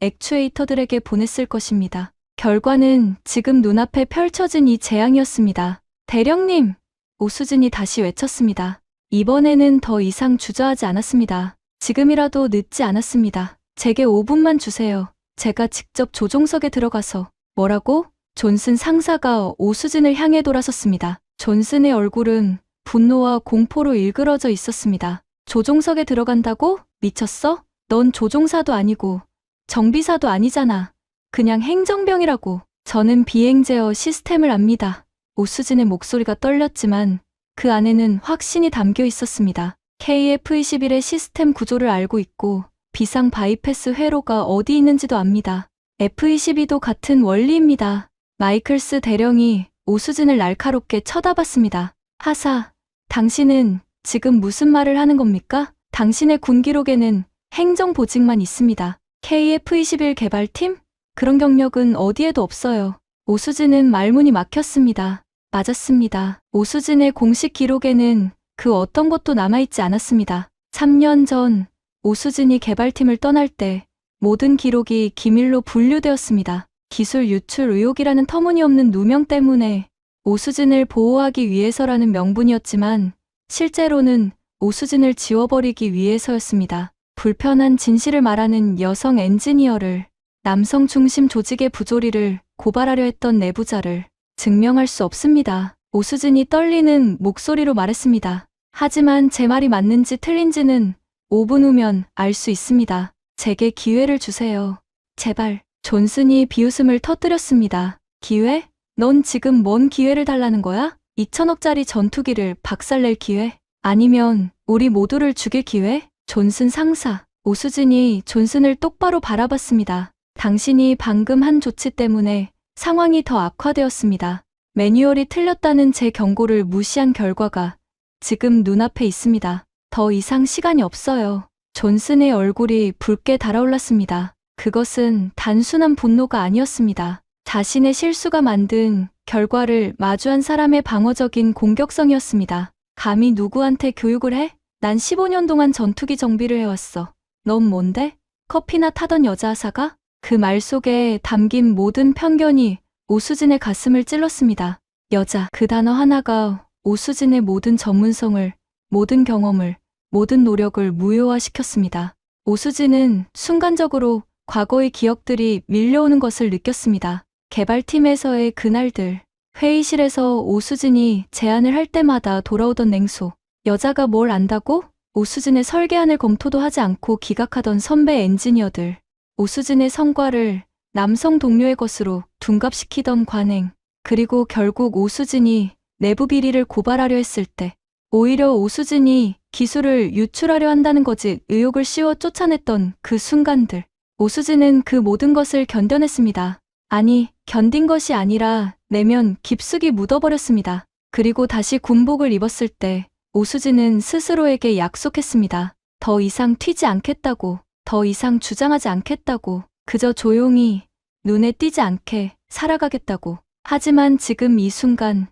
액추에이터들에게 보냈을 것입니다. 결과는 지금 눈앞에 펼쳐진 이 재앙이었습니다. 대령님! 오수진이 다시 외쳤습니다. 이번에는 더 이상 주저하지 않았습니다. 지금이라도 늦지 않았습니다. 제게 5분만 주세요. 제가 직접 조종석에 들어가서. 뭐라고? 존슨 상사가 오수진을 향해 돌아섰습니다. 존슨의 얼굴은 분노와 공포로 일그러져 있었습니다. 조종석에 들어간다고? 미쳤어? 넌 조종사도 아니고 정비사도 아니잖아. 그냥 행정병이라고. 저는 비행 제어 시스템을 압니다. 오수진의 목소리가 떨렸지만 그 안에는 확신이 담겨 있었습니다. KF-21의 시스템 구조를 알고 있고 비상 바이패스 회로가 어디 있는지도 압니다. F-22도 같은 원리입니다. 마이클스 대령이 오수진을 날카롭게 쳐다봤습니다. 하사, 당신은 지금 무슨 말을 하는 겁니까? 당신의 군 기록에는 행정보직만 있습니다. KF-21 개발팀? 그런 경력은 어디에도 없어요. 오수진은 말문이 막혔습니다. 맞았습니다. 오수진의 공식 기록에는 그 어떤 것도 남아있지 않았습니다. 3년 전 오수진이 개발팀을 떠날 때 모든 기록이 기밀로 분류되었습니다. 기술 유출 의혹이라는 터무니없는 누명 때문에 오수진을 보호하기 위해서라는 명분이었지만 실제로는 오수진을 지워버리기 위해서였습니다. 불편한 진실을 말하는 여성 엔지니어를, 남성 중심 조직의 부조리를 고발하려 했던 내부자를 증명할 수 없습니다. 오수진이 떨리는 목소리로 말했습니다. 하지만 제 말이 맞는지 틀린지는 5분 후면 알 수 있습니다. 제게 기회를 주세요. 제발. 존슨이 비웃음을 터뜨렸습니다. 기회? 넌 지금 뭔 기회를 달라는 거야? 2천억짜리 전투기를 박살낼 기회? 아니면 우리 모두를 죽일 기회? 존슨 상사. 오수진이 존슨을 똑바로 바라봤습니다. 당신이 방금 한 조치 때문에 상황이 더 악화되었습니다. 매뉴얼이 틀렸다는 제 경고를 무시한 결과가 지금 눈앞에 있습니다. 더 이상 시간이 없어요. 존슨의 얼굴이 붉게 달아올랐습니다. 그것은 단순한 분노가 아니었습니다. 자신의 실수가 만든 결과를 마주한 사람의 방어적인 공격성이었습니다. 감히 누구한테 교육을 해? 난 15년 동안 전투기 정비를 해왔어. 넌 뭔데? 커피나 타던 여자 하사가? 그 말 속에 담긴 모든 편견이 오수진의 가슴을 찔렀습니다. 여자, 그 단어 하나가 오수진의 모든 전문성을, 모든 경험을, 모든 노력을 무효화시켰습니다. 오수진은 순간적으로 과거의 기억들이 밀려오는 것을 느꼈습니다. 개발팀에서의 그날들, 회의실에서 오수진이 제안을 할 때마다 돌아오던 냉소. 여자가 뭘 안다고? 오수진의 설계안을 검토도 하지 않고 기각하던 선배 엔지니어들. 오수진의 성과를 남성 동료의 것으로 둔갑시키던 관행. 그리고 결국 오수진이 내부 비리를 고발하려 했을 때 오히려 오수진이 기술을 유출하려 한다는 거짓 의혹을 씌워 쫓아냈던 그 순간들. 오수진은 그 모든 것을 견뎌냈습니다. 아니, 견딘 것이 아니라 내면 깊숙이 묻어버렸습니다. 그리고 다시 군복을 입었을 때 오수진은 스스로에게 약속했습니다. 더 이상 튀지 않겠다고, 더 이상 주장하지 않겠다고, 그저 조용히 눈에 띄지 않게 살아가겠다고. 하지만 지금 이 순간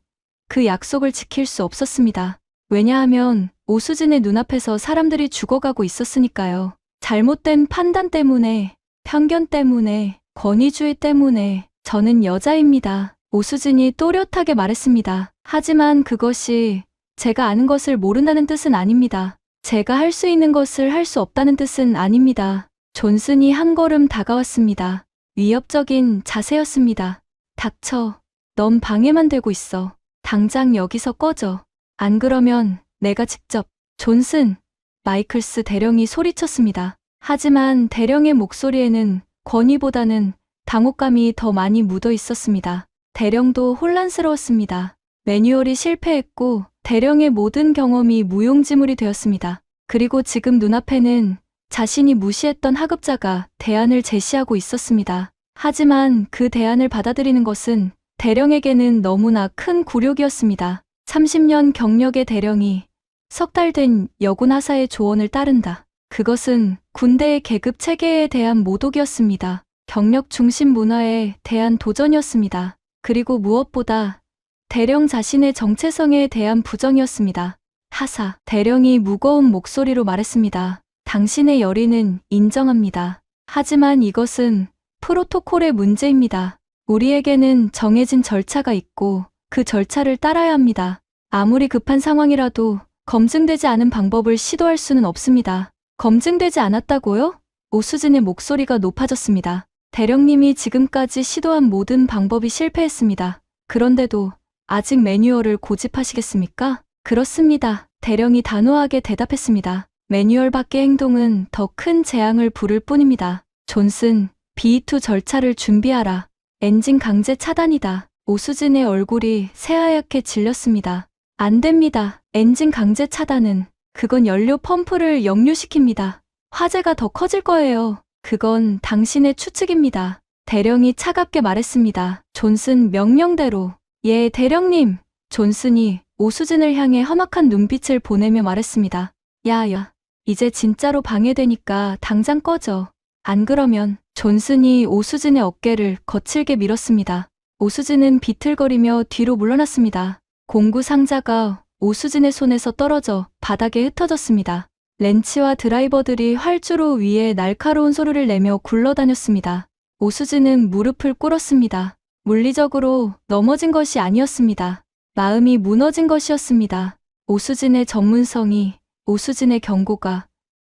그 약속을 지킬 수 없었습니다. 왜냐하면 오수진의 눈앞에서 사람들이 죽어가고 있었으니까요. 잘못된 판단 때문에, 편견 때문에, 권위주의 때문에 저는 여자입니다. 오수진이 또렷하게 말했습니다. 하지만 그것이 제가 아는 것을 모른다는 뜻은 아닙니다. 제가 할 수 있는 것을 할 수 없다는 뜻은 아닙니다. 존슨이 한 걸음 다가왔습니다. 위협적인 자세였습니다. 닥쳐. 넌 방해만 되고 있어. 당장 여기서 꺼져. 안 그러면 내가 직접. 존슨. 마이클스 대령이 소리쳤습니다. 하지만 대령의 목소리에는 권위보다는 당혹감이 더 많이 묻어 있었습니다. 대령도 혼란스러웠습니다. 매뉴얼이 실패했고 대령의 모든 경험이 무용지물이 되었습니다. 그리고 지금 눈앞에는 자신이 무시했던 하급자가 대안을 제시하고 있었습니다. 하지만 그 대안을 받아들이는 것은 대령에게는 너무나 큰 굴욕이었습니다. 30년 경력의 대령이 석 달 된 여군 하사의 조언을 따른다. 그것은 군대의 계급 체계에 대한 모독이었습니다. 경력 중심 문화에 대한 도전이었습니다. 그리고 무엇보다 대령 자신의 정체성에 대한 부정이었습니다. 하사, 대령이 무거운 목소리로 말했습니다. 당신의 열의는 인정합니다. 하지만 이것은 프로토콜의 문제입니다. 우리에게는 정해진 절차가 있고 그 절차를 따라야 합니다. 아무리 급한 상황이라도 검증되지 않은 방법을 시도할 수는 없습니다. 검증되지 않았다고요? 오수진의 목소리가 높아졌습니다. 대령님이 지금까지 시도한 모든 방법이 실패했습니다. 그런데도 아직 매뉴얼을 고집하시겠습니까? 그렇습니다. 대령이 단호하게 대답했습니다. 매뉴얼 밖의 행동은 더 큰 재앙을 부를 뿐입니다. 존슨, B2 절차를 준비하라. 엔진 강제 차단이다. 오수진의 얼굴이 새하얗게 질렸습니다. 안 됩니다. 엔진 강제 차단은 그건 연료 펌프를 역류시킵니다. 화재가 더 커질 거예요. 그건 당신의 추측입니다. 대령이 차갑게 말했습니다. 존슨 명령대로. 예, 대령님. 존슨이 오수진을 향해 험악한 눈빛을 보내며 말했습니다. 야, 이제 진짜로 방해되니까 당장 꺼져. 안 그러면. 존슨이 오수진의 어깨를 거칠게 밀었습니다. 오수진은 비틀거리며 뒤로 물러났습니다. 공구 상자가 오수진의 손에서 떨어져 바닥에 흩어졌습니다. 렌치와 드라이버들이 활주로 위에 날카로운 소리를 내며 굴러다녔습니다. 오수진은 무릎을 꿇었습니다. 물리적으로 넘어진 것이 아니었습니다. 마음이 무너진 것이었습니다. 오수진의 전문성이, 오수진의 경고가,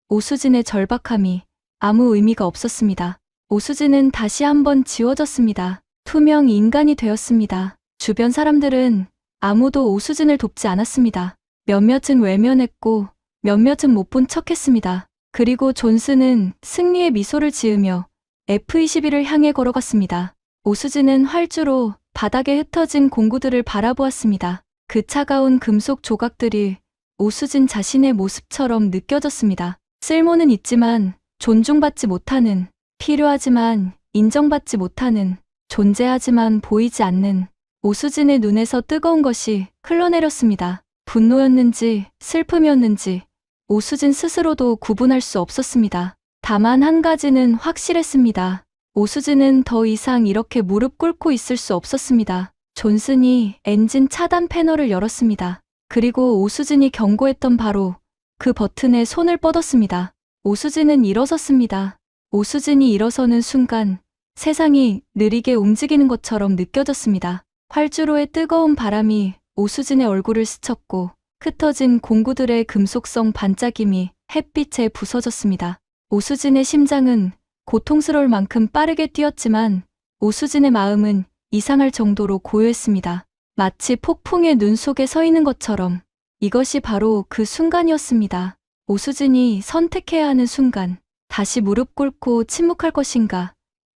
오수진의 절박함이 아무 의미가 없었습니다. 오수진은 다시 한번 지워졌습니다. 투명 인간이 되었습니다. 주변 사람들은 아무도 오수진을 돕지 않았습니다. 몇몇은 외면했고 몇몇은 못 본 척했습니다. 그리고 존슨은 승리의 미소를 지으며 F-21을 향해 걸어갔습니다. 오수진은 활주로 바닥에 흩어진 공구들을 바라보았습니다. 그 차가운 금속 조각들이 오수진 자신의 모습처럼 느껴졌습니다. 쓸모는 있지만 존중받지 못하는, 필요하지만 인정받지 못하는, 존재하지만 보이지 않는. 오수진의 눈에서 뜨거운 것이 흘러내렸습니다. 분노였는지 슬픔이었는지 오수진 스스로도 구분할 수 없었습니다. 다만 한 가지는 확실했습니다. 오수진은 더 이상 이렇게 무릎 꿇고 있을 수 없었습니다. 존슨이 엔진 차단 패널을 열었습니다. 그리고 오수진이 경고했던 바로 그 버튼에 손을 뻗었습니다. 오수진은 일어섰습니다. 오수진이 일어서는 순간 세상이 느리게 움직이는 것처럼 느껴졌습니다. 활주로의 뜨거운 바람이 오수진의 얼굴을 스쳤고 흩어진 공구들의 금속성 반짝임이 햇빛에 부서졌습니다. 오수진의 심장은 고통스러울 만큼 빠르게 뛰었지만 오수진의 마음은 이상할 정도로 고요했습니다. 마치 폭풍의 눈 속에 서 있는 것처럼. 이것이 바로 그 순간이었습니다. 오수진이 선택해야 하는 순간. 다시 무릎 꿇고 침묵할 것인가?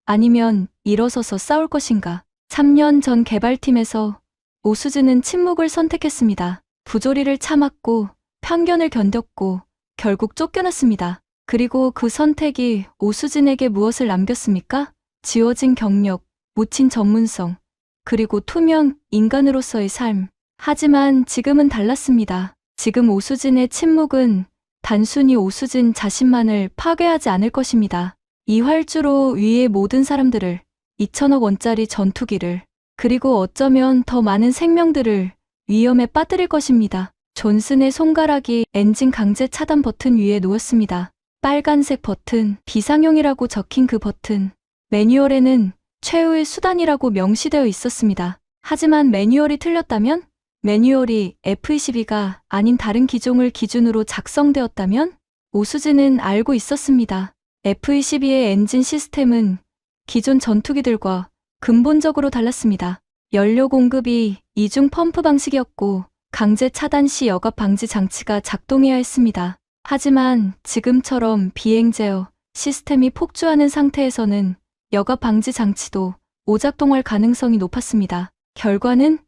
아니면 일어서서 싸울 것인가? 3년 전 개발팀에서 오수진은 침묵을 선택했습니다. 부조리를 참았고 편견을 견뎠고 결국 쫓겨났습니다. 그리고 그 선택이 오수진에게 무엇을 남겼습니까? 지워진 경력, 묻힌 전문성, 그리고 투명 인간으로서의 삶. 하지만 지금은 달랐습니다. 지금 오수진의 침묵은 단순히 오수진 자신만을 파괴하지 않을 것입니다. 이 활주로 위의 모든 사람들을, 2천억 원짜리 전투기를, 그리고 어쩌면 더 많은 생명들을 위험에 빠뜨릴 것입니다. 존슨의 손가락이 엔진 강제 차단 버튼 위에 놓였습니다. 빨간색 버튼, 비상용이라고 적힌 그 버튼. 매뉴얼에는 최후의 수단이라고 명시되어 있었습니다. 하지만 매뉴얼이 틀렸다면? 매뉴얼이 F-22가 아닌 다른 기종을 기준으로 작성되었다면? 오수진은 알고 있었습니다. F-22의 엔진 시스템은 기존 전투기들과 근본적으로 달랐습니다. 연료 공급이 이중 펌프 방식이었고 강제 차단 시 여과 방지 장치가 작동해야 했습니다. 하지만 지금처럼 비행 제어 시스템이 폭주하는 상태에서는 여과 방지 장치도 오작동할 가능성이 높았습니다. 결과는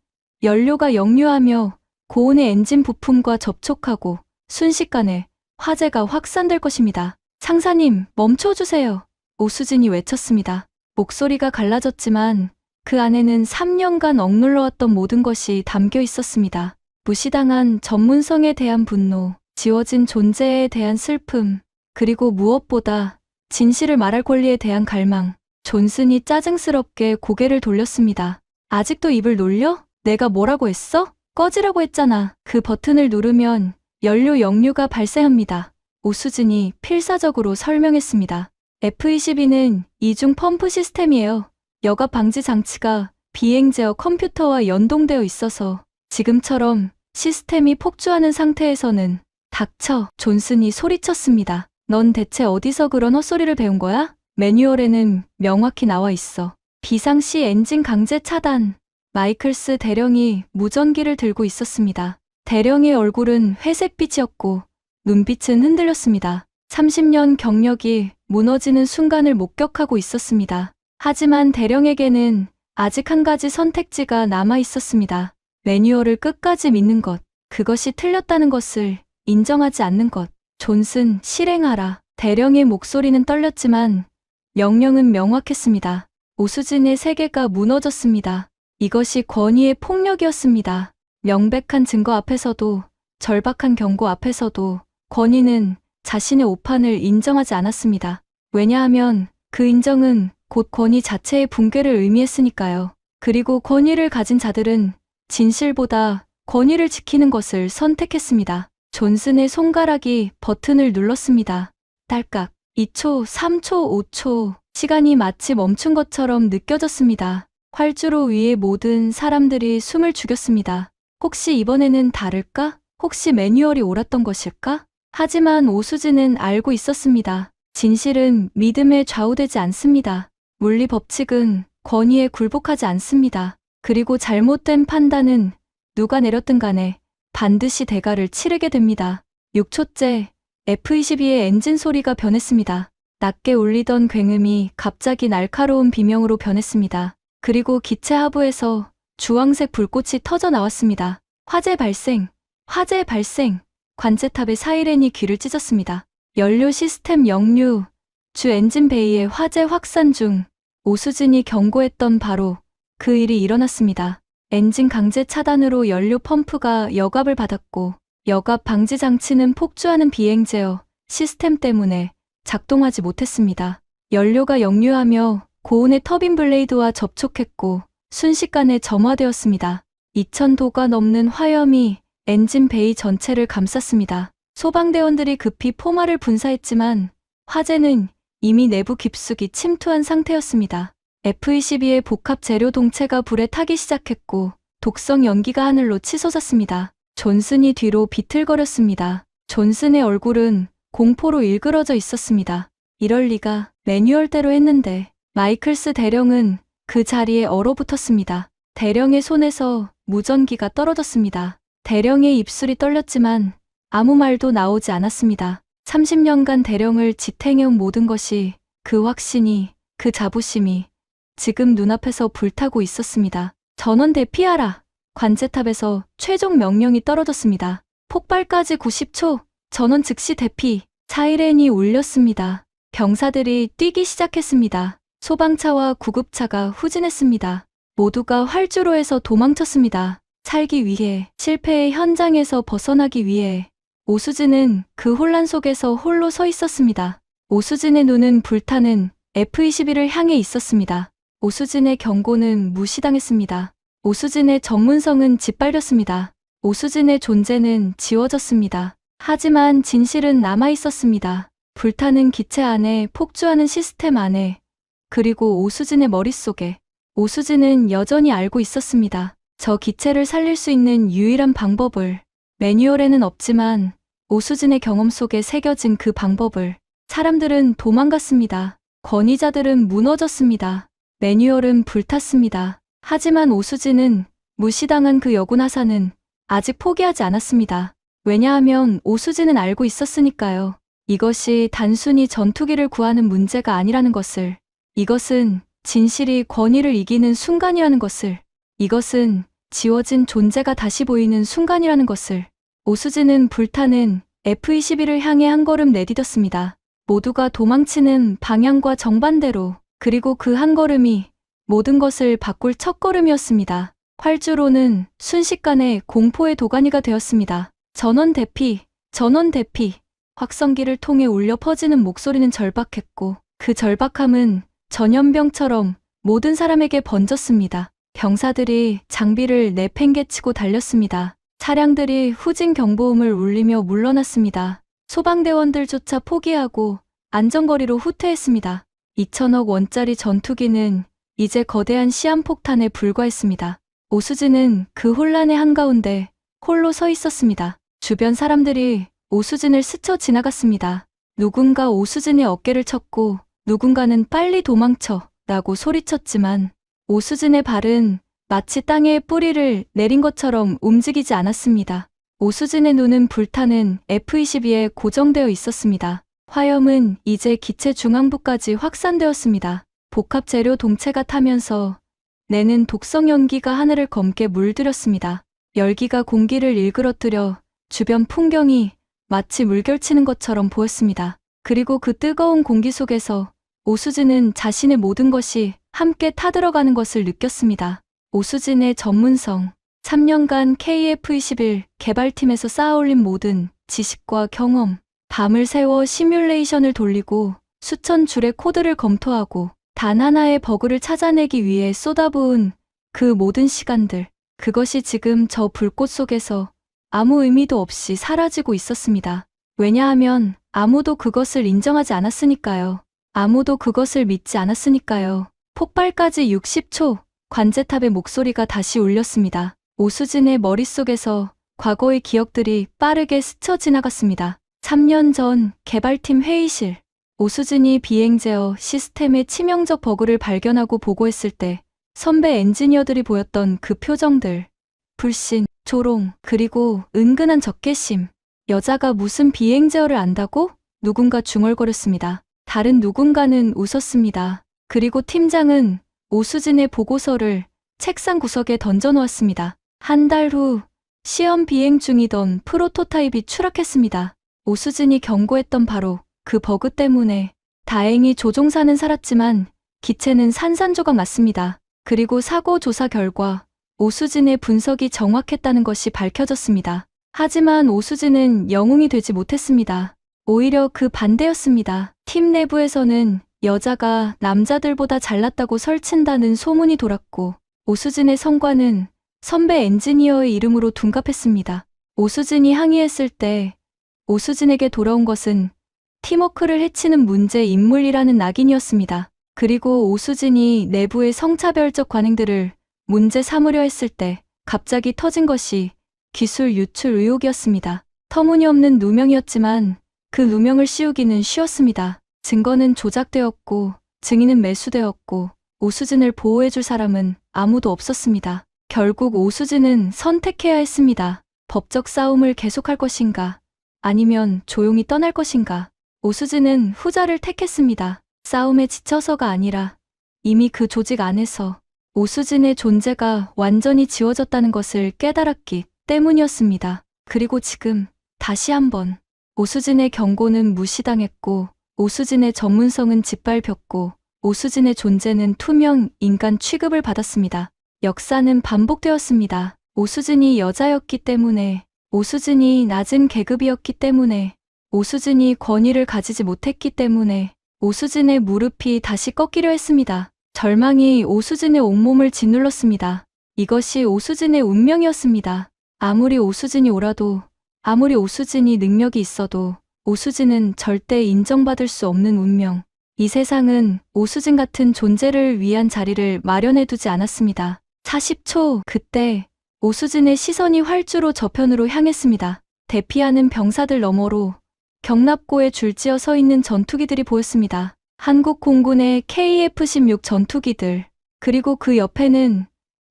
연료가 역류하며 고온의 엔진 부품과 접촉하고 순식간에 화재가 확산될 것입니다. 상사님, 멈춰주세요. 오수진이 외쳤습니다. 목소리가 갈라졌지만 그 안에는 3년간 억눌러왔던 모든 것이 담겨 있었습니다. 무시당한 전문성에 대한 분노, 지워진 존재에 대한 슬픔, 그리고 무엇보다 진실을 말할 권리에 대한 갈망. 존슨이 짜증스럽게 고개를 돌렸습니다. 아직도 입을 놀려? 내가 뭐라고 했어? 꺼지라고 했잖아. 그 버튼을 누르면 연료 역류가 발생합니다. 오수진이 필사적으로 설명했습니다. F-22는 이중 펌프 시스템이에요. 여과 방지 장치가 비행 제어 컴퓨터와 연동되어 있어서 지금처럼 시스템이 폭주하는 상태에서는 닥쳐, 존슨이 소리쳤습니다. 넌 대체 어디서 그런 헛소리를 배운 거야? 매뉴얼에는 명확히 나와 있어. 비상시 엔진 강제 차단. 마이클스 대령이 무전기를 들고 있었습니다. 대령의 얼굴은 회색빛이었고 눈빛은 흔들렸습니다. 30년 경력이 무너지는 순간을 목격하고 있었습니다. 하지만 대령에게는 아직 한 가지 선택지가 남아 있었습니다. 매뉴얼을 끝까지 믿는 것, 그것이 틀렸다는 것을 인정하지 않는 것. 존슨, 실행하라. 대령의 목소리는 떨렸지만 명령은 명확했습니다. 오수진의 세계가 무너졌습니다. 이것이 권위의 폭력이었습니다. 명백한 증거 앞에서도 절박한 경고 앞에서도 권위는 자신의 오판을 인정하지 않았습니다. 왜냐하면 그 인정은 곧 권위 자체의 붕괴를 의미했으니까요. 그리고 권위를 가진 자들은 진실보다 권위를 지키는 것을 선택했습니다. 존슨의 손가락이 버튼을 눌렀습니다. 딸깍. 2초, 3초, 5초. 시간이 마치 멈춘 것처럼 느껴졌습니다. 활주로 위의 모든 사람들이 숨을 죽였습니다. 혹시 이번에는 다를까? 혹시 매뉴얼이 옳았던 것일까? 하지만 오수진은 알고 있었습니다. 진실은 믿음에 좌우되지 않습니다. 물리 법칙은 권위에 굴복하지 않습니다. 그리고 잘못된 판단은 누가 내렸든 간에 반드시 대가를 치르게 됩니다. 6초째, F-22의 엔진 소리가 변했습니다. 낮게 울리던 굉음이 갑자기 날카로운 비명으로 변했습니다. 그리고 기체 하부에서 주황색 불꽃이 터져 나왔습니다. 화재 발생, 화재 발생. 관제탑의 사이렌이 귀를 찢었습니다. 연료 시스템 역류, 주 엔진 베이의 화재 확산 중. 오수진이 경고했던 바로 그 일이 일어났습니다. 엔진 강제 차단으로 연료 펌프가 여과를 받았고 여과 방지 장치는 폭주하는 비행 제어 시스템 때문에 작동하지 못했습니다. 연료가 역류하며 고온의 터빈 블레이드와 접촉했고 순식간에 점화되었습니다. 2000도가 넘는 화염이 엔진 베이 전체를 감쌌습니다. 소방대원들이 급히 포마를 분사했지만 화재는 이미 내부 깊숙이 침투한 상태였습니다. F-22의 복합 재료 동체가 불에 타기 시작했고 독성 연기가 하늘로 치솟았습니다. 존슨이 뒤로 비틀거렸습니다. 존슨의 얼굴은 공포로 일그러져 있었습니다. 이럴 리가. 매뉴얼대로 했는데. 마이클스 대령은 그 자리에 얼어붙었습니다. 대령의 손에서 무전기가 떨어졌습니다. 대령의 입술이 떨렸지만 아무 말도 나오지 않았습니다. 30년간 대령을 지탱해온 모든 것이, 그 확신이, 그 자부심이 지금 눈앞에서 불타고 있었습니다. 전원 대피하라. 관제탑에서 최종 명령이 떨어졌습니다. 폭발까지 90초, 전원 즉시 대피. 사이렌이 울렸습니다. 병사들이 뛰기 시작했습니다. 소방차와 구급차가 후진했습니다. 모두가 활주로에서 도망쳤습니다. 살기 위해, 실패의 현장에서 벗어나기 위해. 오수진은 그 혼란 속에서 홀로 서 있었습니다. 오수진의 눈은 불타는 F-22를 향해 있었습니다. 오수진의 경고는 무시당했습니다. 오수진의 전문성은 짓밟렸습니다. 오수진의 존재는 지워졌습니다. 하지만 진실은 남아 있었습니다. 불타는 기체 안에, 폭주하는 시스템 안에, 그리고 오수진의 머릿속에. 오수진은 여전히 알고 있었습니다. 저 기체를 살릴 수 있는 유일한 방법을. 매뉴얼에는 없지만 오수진의 경험 속에 새겨진 그 방법을. 사람들은 도망갔습니다. 권위자들은 무너졌습니다. 매뉴얼은 불탔습니다. 하지만 오수진은 무시당한 그 여군하사는 아직 포기하지 않았습니다. 왜냐하면 오수진은 알고 있었으니까요. 이것이 단순히 전투기를 구하는 문제가 아니라는 것을. 이것은 진실이 권위를 이기는 순간이라는 것을. 이것은 지워진 존재가 다시 보이는 순간이라는 것을. 오수진은 불타는 F-21을 향해 한 걸음 내디뎠습니다. 모두가 도망치는 방향과 정반대로. 그리고 그 한 걸음이 모든 것을 바꿀 첫 걸음이었습니다. 활주로는 순식간에 공포의 도가니가 되었습니다. 전원 대피, 전원 대피. 확성기를 통해 울려 퍼지는 목소리는 절박했고 그 절박함은 전염병처럼 모든 사람에게 번졌습니다. 병사들이 장비를 내팽개치고 달렸습니다. 차량들이 후진 경보음을 울리며 물러났습니다. 소방대원들조차 포기하고 안전거리로 후퇴했습니다. 2천억 원짜리 전투기는 이제 거대한 시한폭탄에 불과했습니다. 오수진은 그 혼란의 한가운데 홀로 서 있었습니다. 주변 사람들이 오수진을 스쳐 지나갔습니다. 누군가 오수진의 어깨를 쳤고 누군가는 빨리 도망쳐 라고 소리쳤지만 오수진의 발은 마치 땅에 뿌리를 내린 것처럼 움직이지 않았습니다. 오수진의 눈은 불타는 F-22에 고정되어 있었습니다. 화염은 이제 기체 중앙부까지 확산되었습니다. 복합 재료 동체가 타면서 내는 독성 연기가 하늘을 검게 물들였습니다. 열기가 공기를 일그러뜨려 주변 풍경이 마치 물결치는 것처럼 보였습니다. 그리고 그 뜨거운 공기 속에서 오수진은 자신의 모든 것이 함께 타들어가는 것을 느꼈습니다. 오수진의 전문성, 3년간 KF-21 개발팀에서 쌓아올린 모든 지식과 경험, 밤을 새워 시뮬레이션을 돌리고 수천 줄의 코드를 검토하고 단 하나의 버그를 찾아내기 위해 쏟아부은 그 모든 시간들, 그것이 지금 저 불꽃 속에서 아무 의미도 없이 사라지고 있었습니다. 왜냐하면 아무도 그것을 인정하지 않았으니까요. 아무도 그것을 믿지 않았으니까요. 폭발까지 60초, 관제탑의 목소리가 다시 울렸습니다. 오수진의 머릿속에서 과거의 기억들이 빠르게 스쳐 지나갔습니다. 3년 전 개발팀 회의실. 오수진이 비행 제어 시스템의 치명적 버그를 발견하고 보고했을 때 선배 엔지니어들이 보였던 그 표정들. 불신, 조롱, 그리고 은근한 적개심. 여자가 무슨 비행 제어를 안다고? 누군가 중얼거렸습니다. 다른 누군가는 웃었습니다. 그리고 팀장은 오수진의 보고서를 책상 구석에 던져놓았습니다. 한 달 후 시험 비행 중이던 프로토타입이 추락했습니다. 오수진이 경고했던 바로 그 버그 때문에 다행히 조종사는 살았지만 기체는 산산조각 났습니다. 그리고 사고 조사 결과 오수진의 분석이 정확했다는 것이 밝혀졌습니다. 하지만 오수진은 영웅이 되지 못했습니다. 오히려 그 반대였습니다. 팀 내부에서는 여자가 남자들보다 잘났다고 설친다는 소문이 돌았고 오수진의 성과는 선배 엔지니어의 이름으로 둔갑했습니다. 오수진이 항의했을 때 오수진에게 돌아온 것은 팀워크를 해치는 문제 인물이라는 낙인이었습니다. 그리고 오수진이 내부의 성차별적 관행들을 문제 삼으려 했을 때 갑자기 터진 것이 기술 유출 의혹이었습니다. 터무니없는 누명이었지만 그 누명을 씌우기는 쉬웠습니다. 증거는 조작되었고 증인은 매수되었고 오수진을 보호해줄 사람은 아무도 없었습니다. 결국 오수진은 선택해야 했습니다. 법적 싸움을 계속할 것인가 아니면 조용히 떠날 것인가. 오수진은 후자를 택했습니다. 싸움에 지쳐서가 아니라 이미 그 조직 안에서 오수진의 존재가 완전히 지워졌다는 것을 깨달았기 때문이었습니다. 그리고 지금 다시 한번 오수진의 경고는 무시당했고 오수진의 전문성은 짓밟혔고 오수진의 존재는 투명 인간 취급을 받았습니다. 역사는 반복되었습니다. 오수진이 여자였기 때문에, 오수진이 낮은 계급이었기 때문에, 오수진이 권위를 가지지 못했기 때문에 오수진의 무릎이 다시 꺾이려 했습니다. 절망이 오수진의 온몸을 짓눌렀습니다. 이것이 오수진의 운명이었습니다. 아무리 오수진이 옳아도, 아무리 오수진이 능력이 있어도 오수진은 절대 인정받을 수 없는 운명. 이 세상은 오수진 같은 존재를 위한 자리를 마련해두지 않았습니다. 40초, 그때 오수진의 시선이 활주로 저편으로 향했습니다. 대피하는 병사들 너머로 경납고에 줄지어 서 있는 전투기들이 보였습니다. 한국 공군의 KF-16 전투기들, 그리고 그 옆에는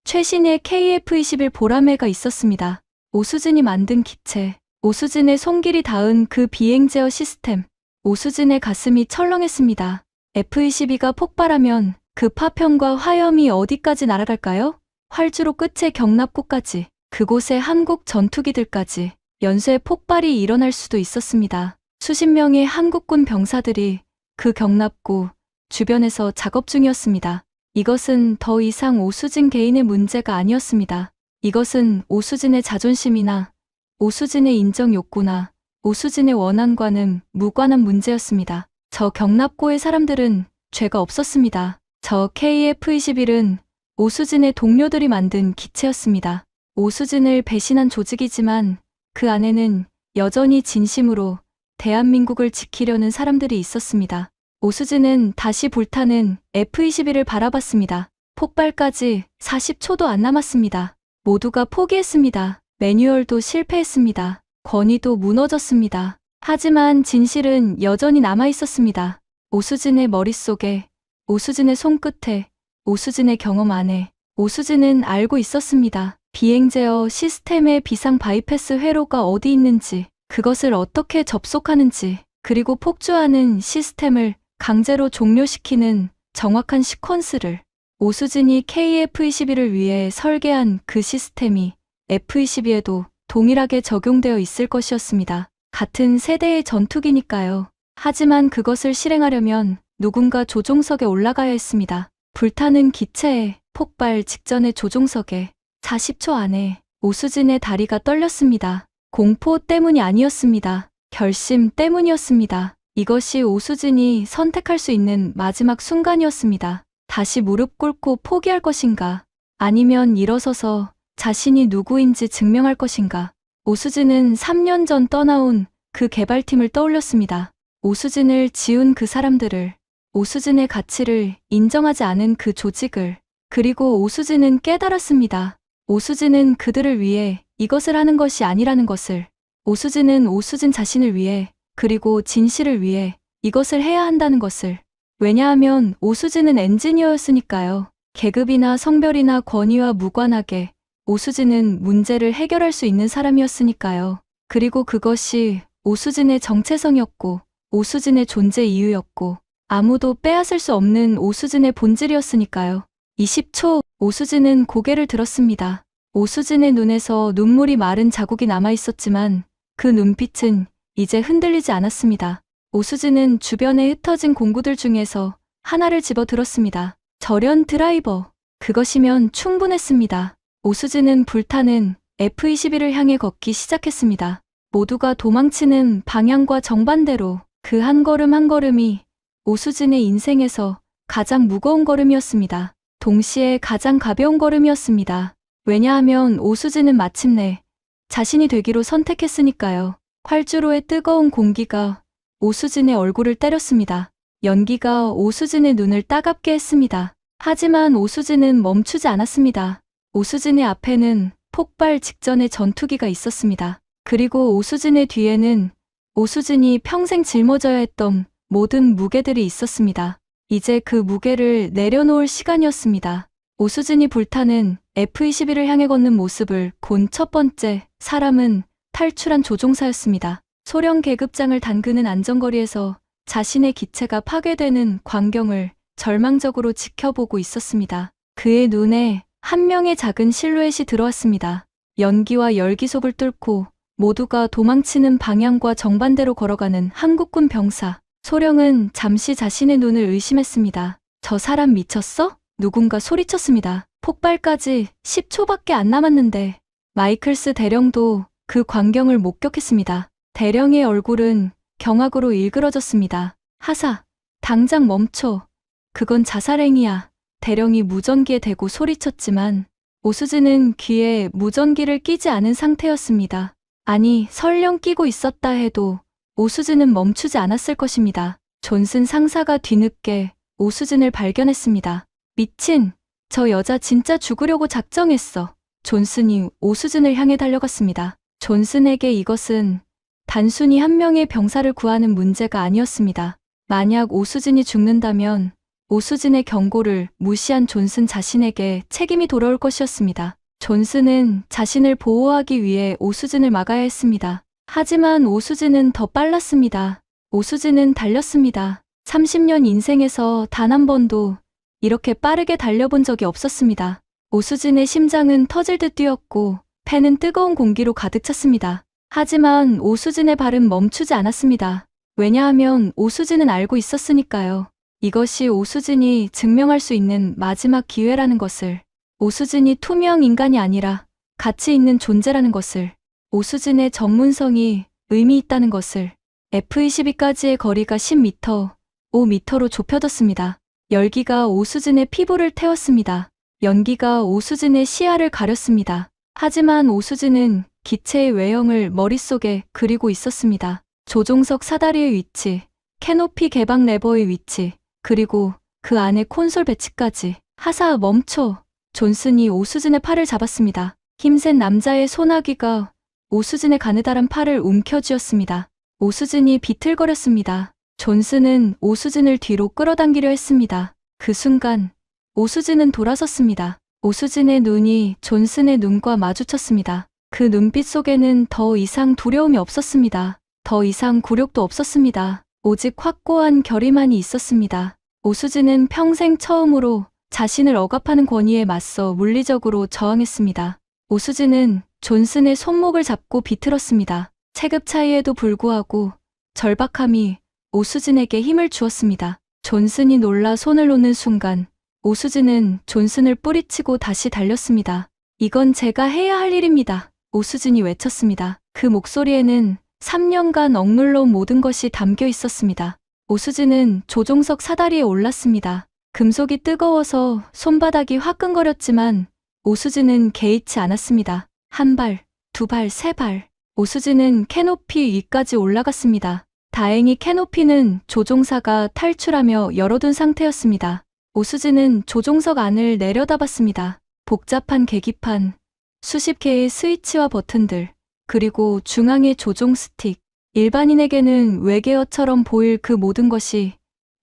최신의 KF-21 보라매가 있었습니다. 오수진이 만든 기체, 오수진의 손길이 닿은 그 비행 제어 시스템, 오수진의 가슴이 철렁했습니다. F-22가 폭발하면 그 파편과 화염이 어디까지 날아갈까요? 활주로 끝의 경납고까지, 그곳의 한국 전투기들까지. 연쇄 폭발이 일어날 수도 있었습니다. 수십 명의 한국군 병사들이 그 경납고 주변에서 작업 중이었습니다. 이것은 더 이상 오수진 개인의 문제가 아니었습니다. 이것은 오수진의 자존심이나 오수진의 인정 욕구나 오수진의 원한과는 무관한 문제였습니다. 저 경납고의 사람들은 죄가 없었습니다. 저 KF-21은 오수진의 동료들이 만든 기체였습니다. 오수진을 배신한 조직이지만 그 안에는 여전히 진심으로 대한민국을 지키려는 사람들이 있었습니다. 오수진은 다시 불타는 F-21을 바라봤습니다. 폭발까지 40초도 안 남았습니다. 모두가 포기했습니다. 매뉴얼도 실패했습니다. 권위도 무너졌습니다. 하지만 진실은 여전히 남아있었습니다. 오수진의 머릿속에, 오수진의 손끝에, 오수진의 경험 안에, 오수진은 알고 있었습니다. 비행 제어 시스템의 비상 바이패스 회로가 어디 있는지, 그것을 어떻게 접속하는지, 그리고 폭주하는 시스템을 강제로 종료시키는 정확한 시퀀스를. 오수진이 KF-21을 위해 설계한 그 시스템이 F-22에도 동일하게 적용되어 있을 것이었습니다. 같은 세대의 전투기니까요. 하지만 그것을 실행하려면 누군가 조종석에 올라가야 했습니다. 불타는 기체의 폭발 직전의 조종석에 40초 안에 오수진의 다리가 떨렸습니다. 공포 때문이 아니었습니다. 결심 때문이었습니다. 이것이 오수진이 선택할 수 있는 마지막 순간이었습니다. 다시 무릎 꿇고 포기할 것인가, 아니면 일어서서 자신이 누구인지 증명할 것인가. 오수진은 3년 전 떠나온 그 개발팀을 떠올렸습니다. 오수진을 지운 그 사람들을, 오수진의 가치를 인정하지 않은 그 조직을. 그리고 오수진은 깨달았습니다. 오수진은 그들을 위해 이것을 하는 것이 아니라는 것을. 오수진은 오수진 자신을 위해, 그리고 진실을 위해 이것을 해야 한다는 것을. 왜냐하면 오수진은 엔지니어였으니까요. 계급이나 성별이나 권위와 무관하게 오수진은 문제를 해결할 수 있는 사람이었으니까요. 그리고 그것이 오수진의 정체성이었고, 오수진의 존재 이유였고, 아무도 빼앗을 수 없는 오수진의 본질이었으니까요. 20초, 오수진은 고개를 들었습니다. 오수진의 눈에서 눈물이 마른 자국이 남아있었지만 그 눈빛은 이제 흔들리지 않았습니다. 오수진은 주변에 흩어진 공구들 중에서 하나를 집어 들었습니다. 절연 드라이버. 그것이면 충분했습니다. 오수진은 불타는 F-21을 향해 걷기 시작했습니다. 모두가 도망치는 방향과 정반대로. 그 한 걸음 한 걸음이 오수진의 인생에서 가장 무거운 걸음이었습니다. 동시에 가장 가벼운 걸음이었습니다. 왜냐하면 오수진은 마침내 자신이 되기로 선택했으니까요. 활주로의 뜨거운 공기가 오수진의 얼굴을 때렸습니다. 연기가 오수진의 눈을 따갑게 했습니다. 하지만 오수진은 멈추지 않았습니다. 오수진의 앞에는 폭발 직전의 전투기가 있었습니다. 그리고 오수진의 뒤에는 오수진이 평생 짊어져야 했던 모든 무게들이 있었습니다. 이제 그 무게를 내려놓을 시간이었습니다. 오수진이 불타는 F-21을 향해 걷는 모습을 본 첫 번째 사람은 탈출한 조종사였습니다. 소련 계급장을 담그는 안전거리에서 자신의 기체가 파괴되는 광경을 절망적으로 지켜보고 있었습니다. 그의 눈에 한 명의 작은 실루엣이 들어왔습니다. 연기와 열기속을 뚫고 모두가 도망치는 방향과 정반대로 걸어가는 한국군 병사. 소령은 잠시 자신의 눈을 의심했습니다. 저 사람 미쳤어? 누군가 소리쳤습니다. 폭발까지 10초밖에 안 남았는데. 마이클스 대령도 그 광경을 목격했습니다. 대령의 얼굴은 경악으로 일그러졌습니다. 하사, 당장 멈춰. 그건 자살행위야. 대령이 무전기에 대고 소리쳤지만 오수진은 귀에 무전기를 끼지 않은 상태였습니다. 아니, 설령 끼고 있었다 해도 오수진은 멈추지 않았을 것입니다. 존슨 상사가 뒤늦게 오수진을 발견했습니다. 미친, 저 여자 진짜 죽으려고 작정했어. 존슨이 오수진을 향해 달려갔습니다. 존슨에게 이것은 단순히 한 명의 병사를 구하는 문제가 아니었습니다. 만약 오수진이 죽는다면 오수진의 경고를 무시한 존슨 자신에게 책임이 돌아올 것이었습니다. 존슨은 자신을 보호하기 위해 오수진을 막아야 했습니다. 하지만 오수진은 더 빨랐습니다. 오수진은 달렸습니다. 30년 인생에서 단 한 번도 이렇게 빠르게 달려본 적이 없었습니다. 오수진의 심장은 터질 듯 뛰었고 폐는 뜨거운 공기로 가득 찼습니다. 하지만 오수진의 발은 멈추지 않았습니다. 왜냐하면 오수진은 알고 있었으니까요. 이것이 오수진이 증명할 수 있는 마지막 기회라는 것을, 오수진이 투명 인간이 아니라 가치 있는 존재라는 것을, 오수진의 전문성이 의미 있다는 것을. F-22까지의 거리가 10m, 5m로 좁혀졌습니다. 열기가 오수진의 피부를 태웠습니다. 연기가 오수진의 시야를 가렸습니다. 하지만 오수진은 기체의 외형을 머릿속에 그리고 있었습니다. 조종석 사다리의 위치, 캐노피 개방 레버의 위치, 그리고 그 안에 콘솔 배치까지. 하사, 멈춰. 존슨이 오수진의 팔을 잡았습니다. 힘센 남자의 소나기가 오수진의 가느다란 팔을 움켜쥐었습니다. 오수진이 비틀거렸습니다. 존슨은 오수진을 뒤로 끌어당기려 했습니다. 그 순간 오수진은 돌아섰습니다. 오수진의 눈이 존슨의 눈과 마주쳤습니다. 그 눈빛 속에는 더 이상 두려움이 없었습니다. 더 이상 굴욕도 없었습니다. 오직 확고한 결의만이 있었습니다. 오수진은 평생 처음으로 자신을 억압하는 권위에 맞서 물리적으로 저항했습니다. 오수진은 존슨의 손목을 잡고 비틀었습니다. 체급 차이에도 불구하고 절박함이 오수진에게 힘을 주었습니다. 존슨이 놀라 손을 놓는 순간 오수진은 존슨을 뿌리치고 다시 달렸습니다. 이건 제가 해야 할 일입니다. 오수진이 외쳤습니다. 그 목소리에는 3년간 억눌러온 모든 것이 담겨 있었습니다. 오수진은 조종석 사다리에 올랐습니다. 금속이 뜨거워서 손바닥이 화끈거렸지만 오수진은 개의치 않았습니다. 한 발, 두 발, 세 발. 오수진은 캐노피 위까지 올라갔습니다. 다행히 캐노피는 조종사가 탈출하며 열어둔 상태였습니다. 오수진은 조종석 안을 내려다봤습니다. 복잡한 계기판, 수십 개의 스위치와 버튼들, 그리고 중앙의 조종 스틱. 일반인에게는 외계어처럼 보일 그 모든 것이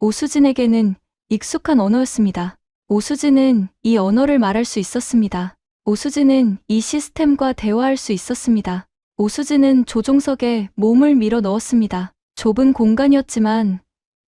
오수진에게는 익숙한 언어였습니다. 오수진은 이 언어를 말할 수 있었습니다. 오수진은 이 시스템과 대화할 수 있었습니다. 오수진은 조종석에 몸을 밀어 넣었습니다. 좁은 공간이었지만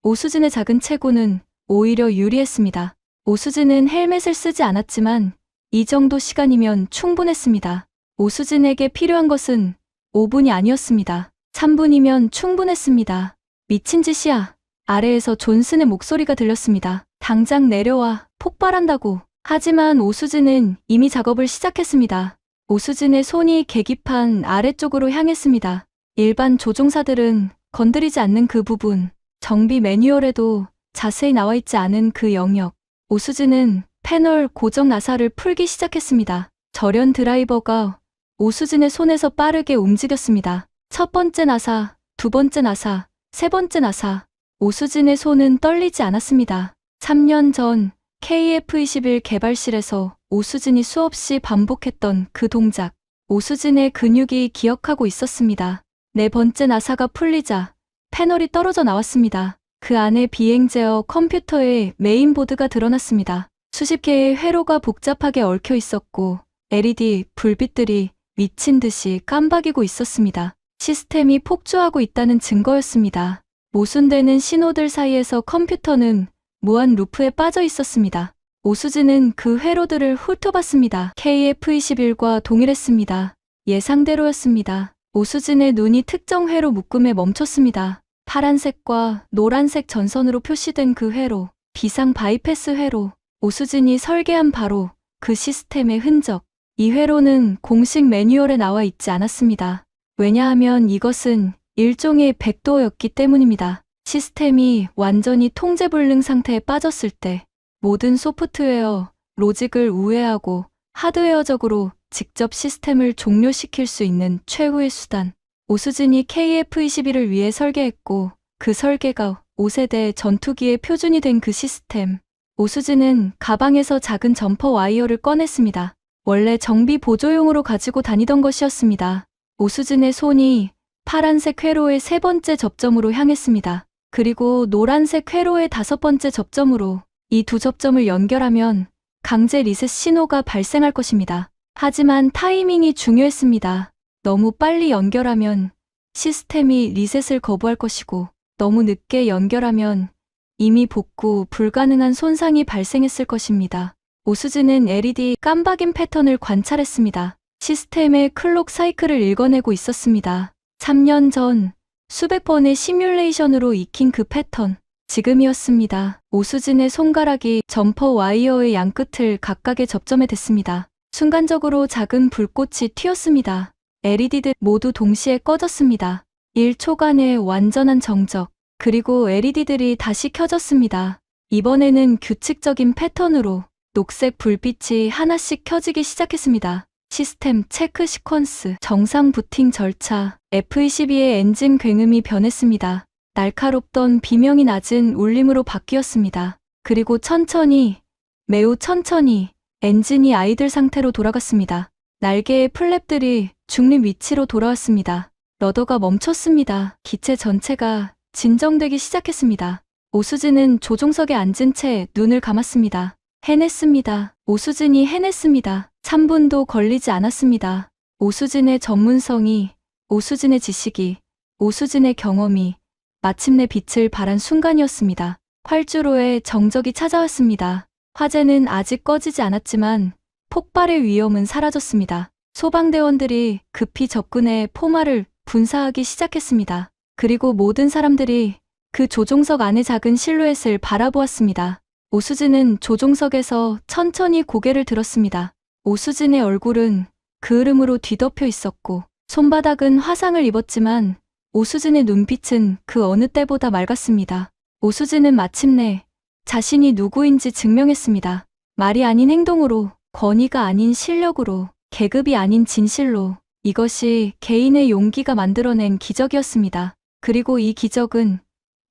오수진의 작은 체구는 오히려 유리했습니다. 오수진은 헬멧을 쓰지 않았지만 이 정도 시간이면 충분했습니다. 오수진에게 필요한 것은 5분이 아니었습니다. 3분이면 충분했습니다. 미친 짓이야. 아래에서 존슨의 목소리가 들렸습니다. 당장 내려와. 폭발한다고. 하지만 오수진은 이미 작업을 시작했습니다. 오수진의 손이 계기판 아래쪽으로 향했습니다. 일반 조종사들은 건드리지 않는 그 부분, 정비 매뉴얼에도 자세히 나와 있지 않은 그 영역. 오수진은 패널 고정 나사를 풀기 시작했습니다. 절연 드라이버가 오수진의 손에서 빠르게 움직였습니다. 첫 번째 나사, 두 번째 나사, 세 번째 나사. 오수진의 손은 떨리지 않았습니다. 3년 전 KF-21 개발실에서 오수진이 수없이 반복했던 그 동작. 오수진의 근육이 기억하고 있었습니다. 네 번째 나사가 풀리자 패널이 떨어져 나왔습니다. 그 안에 비행 제어 컴퓨터의 메인보드가 드러났습니다. 수십 개의 회로가 복잡하게 얽혀 있었고 LED 불빛들이 미친 듯이 깜박이고 있었습니다. 시스템이 폭주하고 있다는 증거였습니다. 모순되는 신호들 사이에서 컴퓨터는 무한 루프에 빠져 있었습니다. 오수진은 그 회로들을 훑어봤습니다. KF-21과 동일했습니다. 예상대로였습니다. 오수진의 눈이 특정 회로 묶음에 멈췄습니다. 파란색과 노란색 전선으로 표시된 그 회로, 비상 바이패스 회로. 오수진이 설계한 바로 그 시스템의 흔적. 이 회로는 공식 매뉴얼에 나와 있지 않았습니다. 왜냐하면 이것은 일종의 백도어였기 때문입니다. 시스템이 완전히 통제불능 상태에 빠졌을 때 모든 소프트웨어, 로직을 우회하고 하드웨어적으로 직접 시스템을 종료시킬 수 있는 최후의 수단. 오수진이 KF-21을 위해 설계했고 그 설계가 5세대 전투기의 표준이 된 그 시스템. 오수진은 가방에서 작은 점퍼 와이어를 꺼냈습니다. 원래 정비 보조용으로 가지고 다니던 것이었습니다. 오수진의 손이 파란색 회로의 3번째 접점으로 향했습니다. 그리고 노란색 회로의 5번째 접점으로 이 두 접점을 연결하면 강제 리셋 신호가 발생할 것입니다. 하지만 타이밍이 중요했습니다. 너무 빨리 연결하면 시스템이 리셋을 거부할 것이고 너무 늦게 연결하면 이미 복구 불가능한 손상이 발생했을 것입니다. 오수진은 LED 깜박임 패턴을 관찰했습니다. 시스템의 클록 사이클을 읽어내고 있었습니다. 3년 전 수백 번의 시뮬레이션으로 익힌 그 패턴. 지금이었습니다. 오수진의 손가락이 점퍼 와이어의 양끝을 각각의 접점에 댔습니다. 순간적으로 작은 불꽃이 튀었습니다. LED들 모두 동시에 꺼졌습니다. 1초간의 완전한 정적. 그리고 LED들이 다시 켜졌습니다. 이번에는 규칙적인 패턴으로 녹색 불빛이 하나씩 켜지기 시작했습니다. 시스템 체크 시퀀스, 정상 부팅 절차, F-22의 엔진 굉음이 변했습니다. 날카롭던 비명이 낮은 울림으로 바뀌었습니다. 그리고 천천히, 매우 천천히 엔진이 아이들 상태로 돌아갔습니다. 날개의 플랩들이 중립 위치로 돌아왔습니다. 러더가 멈췄습니다. 기체 전체가 진정되기 시작했습니다. 오수진은 조종석에 앉은 채 눈을 감았습니다. 해냈습니다. 오수진이 해냈습니다. 3분도 걸리지 않았습니다. 오수진의 전문성이, 오수진의 지식이, 오수진의 경험이 마침내 빛을 발한 순간이었습니다. 활주로에 정적이 찾아왔습니다. 화재는 아직 꺼지지 않았지만 폭발의 위험은 사라졌습니다. 소방대원들이 급히 접근해 포마를 분사하기 시작했습니다. 그리고 모든 사람들이 그 조종석 안의 작은 실루엣을 바라보았습니다. 오수진은 조종석에서 천천히 고개를 들었습니다. 오수진의 얼굴은 그을음으로 뒤덮여 있었고 손바닥은 화상을 입었지만 오수진의 눈빛은 그 어느 때보다 맑았습니다. 오수진은 마침내 자신이 누구인지 증명했습니다. 말이 아닌 행동으로, 권위가 아닌 실력으로, 계급이 아닌 진실로. 이것이 개인의 용기가 만들어낸 기적이었습니다. 그리고 이 기적은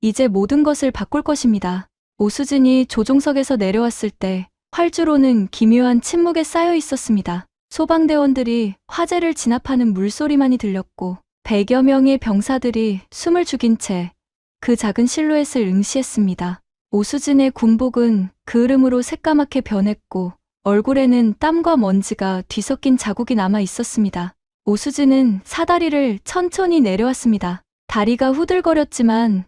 이제 모든 것을 바꿀 것입니다. 오수진이 조종석에서 내려왔을 때 활주로는 기묘한 침묵에 쌓여 있었습니다. 소방대원들이 화재를 진압하는 물소리만이 들렸고 100여 명의 병사들이 숨을 죽인 채 그 작은 실루엣을 응시했습니다. 오수진의 군복은 그을음으로 새까맣게 변했고 얼굴에는 땀과 먼지가 뒤섞인 자국이 남아 있었습니다. 오수진은 사다리를 천천히 내려왔습니다. 다리가 후들거렸지만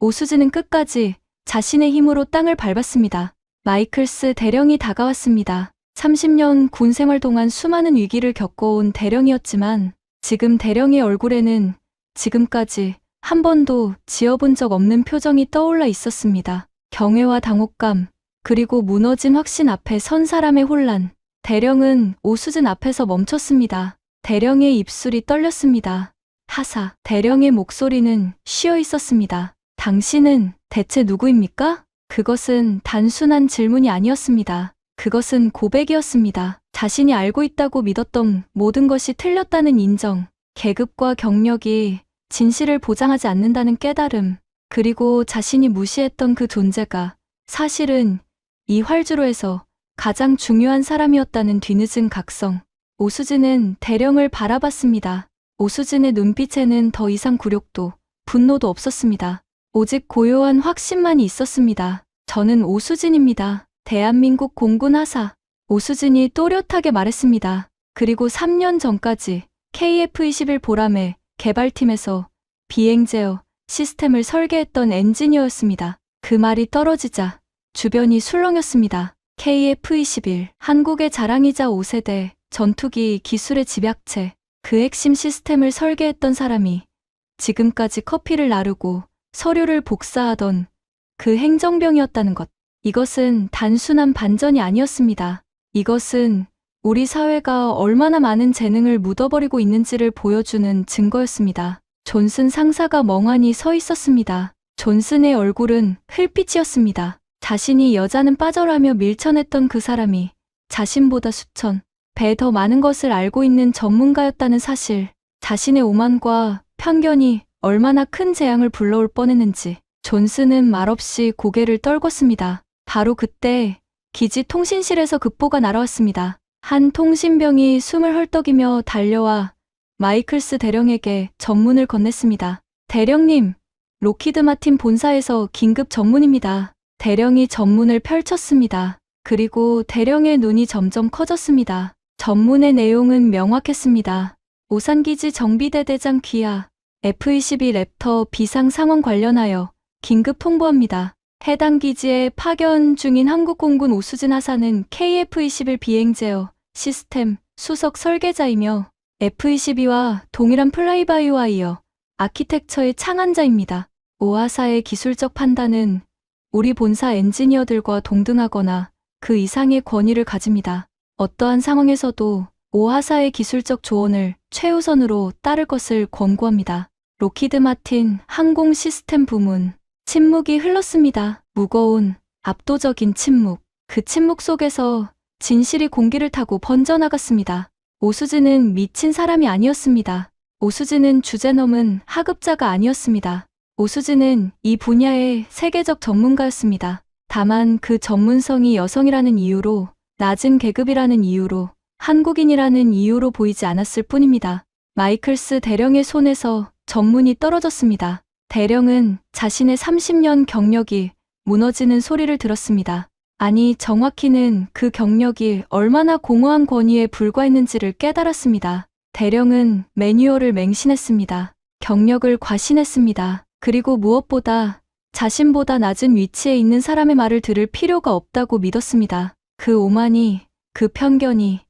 오수진은 끝까지 자신의 힘으로 땅을 밟았습니다. 마이클스 대령이 다가왔습니다. 30년 군 생활 동안 수많은 위기를 겪어온 대령이었지만 지금 대령의 얼굴에는 지금까지 한 번도 지어본 적 없는 표정이 떠올라 있었습니다. 경외와 당혹감, 그리고 무너진 확신 앞에 선 사람의 혼란. 대령은 오수진 앞에서 멈췄습니다. 대령의 입술이 떨렸습니다. 하사. 대령의 목소리는 쉬어 있었습니다. 당신은 대체 누구입니까? 그것은 단순한 질문이 아니었습니다. 그것은 고백이었습니다. 자신이 알고 있다고 믿었던 모든 것이 틀렸다는 인정, 계급과 경력이 진실을 보장하지 않는다는 깨달음, 그리고 자신이 무시했던 그 존재가 사실은 이 활주로에서 가장 중요한 사람이었다는 뒤늦은 각성. 오수진은 대령을 바라봤습니다. 오수진의 눈빛에는 더 이상 굴욕도, 분노도 없었습니다. 오직 고요한 확신만이 있었습니다. 저는 오수진입니다. 대한민국 공군 하사. 오수진이 또렷하게 말했습니다. 그리고 3년 전까지 KF-21 보람의 개발팀에서 비행 제어 시스템을 설계했던 엔지니어였습니다. 그 말이 떨어지자 주변이 술렁였습니다. KF-21, 한국의 자랑이자 5세대 전투기 기술의 집약체, 그 핵심 시스템을 설계했던 사람이 지금까지 커피를 나르고 서류를 복사하던 그 행정병이었다는 것. 이것은 단순한 반전이 아니었습니다. 이것은 우리 사회가 얼마나 많은 재능을 묻어버리고 있는지를 보여주는 증거였습니다. 존슨 상사가 멍하니 서 있었습니다. 존슨의 얼굴은 흘빛이었습니다. 자신이 여자는 빠져라며 밀쳐냈던 그 사람이 자신보다 수천 배 더 많은 것을 알고 있는 전문가였다는 사실, 자신의 오만과 편견이 얼마나 큰 재앙을 불러올 뻔했는지 존슨은 말없이 고개를 떨궜습니다. 바로 그때 기지 통신실에서 급보가 날아왔습니다. 한 통신병이 숨을 헐떡이며 달려와 마이클스 대령에게 전문을 건넸습니다. 대령님, 로키드 마틴 본사에서 긴급 전문입니다. 대령이 전문을 펼쳤습니다. 그리고 대령의 눈이 점점 커졌습니다. 전문의 내용은 명확했습니다. 오산기지 정비대 대장 귀하 F-22 랩터 비상 상황 관련하여 긴급 통보합니다. 해당 기지에 파견 중인 한국공군 오수진 하사는 KF-21 비행제어 시스템 수석 설계자이며 F-22와 동일한 플라이바이와이어 아키텍처의 창안자입니다. 오하사의 기술적 판단은 우리 본사 엔지니어들과 동등하거나 그 이상의 권위를 가집니다. 어떠한 상황에서도 오하사의 기술적 조언을 최우선으로 따를 것을 권고합니다. 로키드 마틴 항공 시스템 부문. 침묵이 흘렀습니다. 무거운 압도적인 침묵. 그 침묵 속에서 진실이 공기를 타고 번져나갔습니다. 오수진은 미친 사람이 아니었습니다. 오수진은 주제 넘은 하급자가 아니었습니다. 오수진은 이 분야의 세계적 전문가였습니다. 다만 그 전문성이 여성이라는 이유로, 낮은 계급이라는 이유로, 한국인이라는 이유로 보이지 않았을 뿐입니다. 마이클스 대령의 손에서 전문이 떨어졌습니다. 대령은 자신의 30년 경력이 무너지는 소리를 들었습니다. 아니, 정확히는 그 경력이 얼마나 공허한 권위에 불과했는지를 깨달았습니다. 대령은 매뉴얼을 맹신했습니다. 경력을 과신했습니다. 그리고 무엇보다 자신보다 낮은 위치에 있는 사람의 말을 들을 필요가 없다고 믿었습니다. 그 오만이, 그 편견이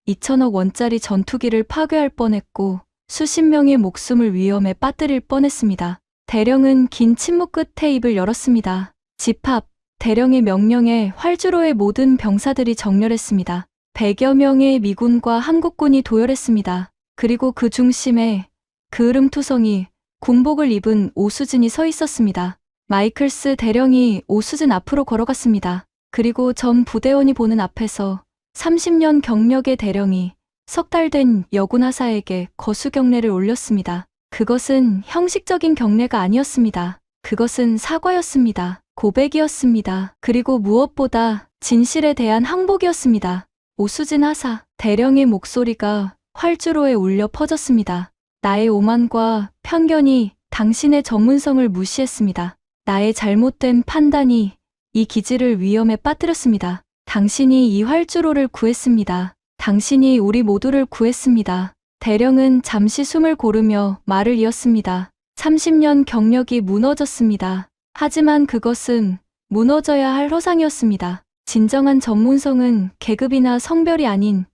2천억 원짜리 전투기를 파괴할 뻔했고 수십 명의 목숨을 위험에 빠뜨릴 뻔했습니다. 대령은 긴 침묵 끝에 입을 열었습니다. 집합, 대령의 명령에 활주로의 모든 병사들이 정렬했습니다. 100여 명의 미군과 한국군이 도열했습니다. 그리고 그 중심에 그을음투성이 군복을 입은 오수진이 서 있었습니다. 마이클스 대령이 오수진 앞으로 걸어갔습니다. 그리고 전 부대원이 보는 앞에서 30년 경력의 대령이 석 달 된 여군 하사에게 거수 경례를 올렸습니다. 그것은 형식적인 경례가 아니었습니다. 그것은 사과였습니다. 고백이었습니다. 그리고 무엇보다 진실에 대한 항복이었습니다. 오수진 하사, 대령의 목소리가 활주로에 울려 퍼졌습니다. 나의 오만과 편견이 당신의 전문성을 무시했습니다. 나의 잘못된 판단이 이 기지를 위험에 빠뜨렸습니다. 당신이 이 활주로를 구했습니다. 당신이 우리 모두를 구했습니다. 대령은 잠시 숨을 고르며 말을 이었습니다. 30년 경력이 무너졌습니다. 하지만 그것은 무너져야 할 허상이었습니다. 진정한 전문성은 계급이나 성별이 아닌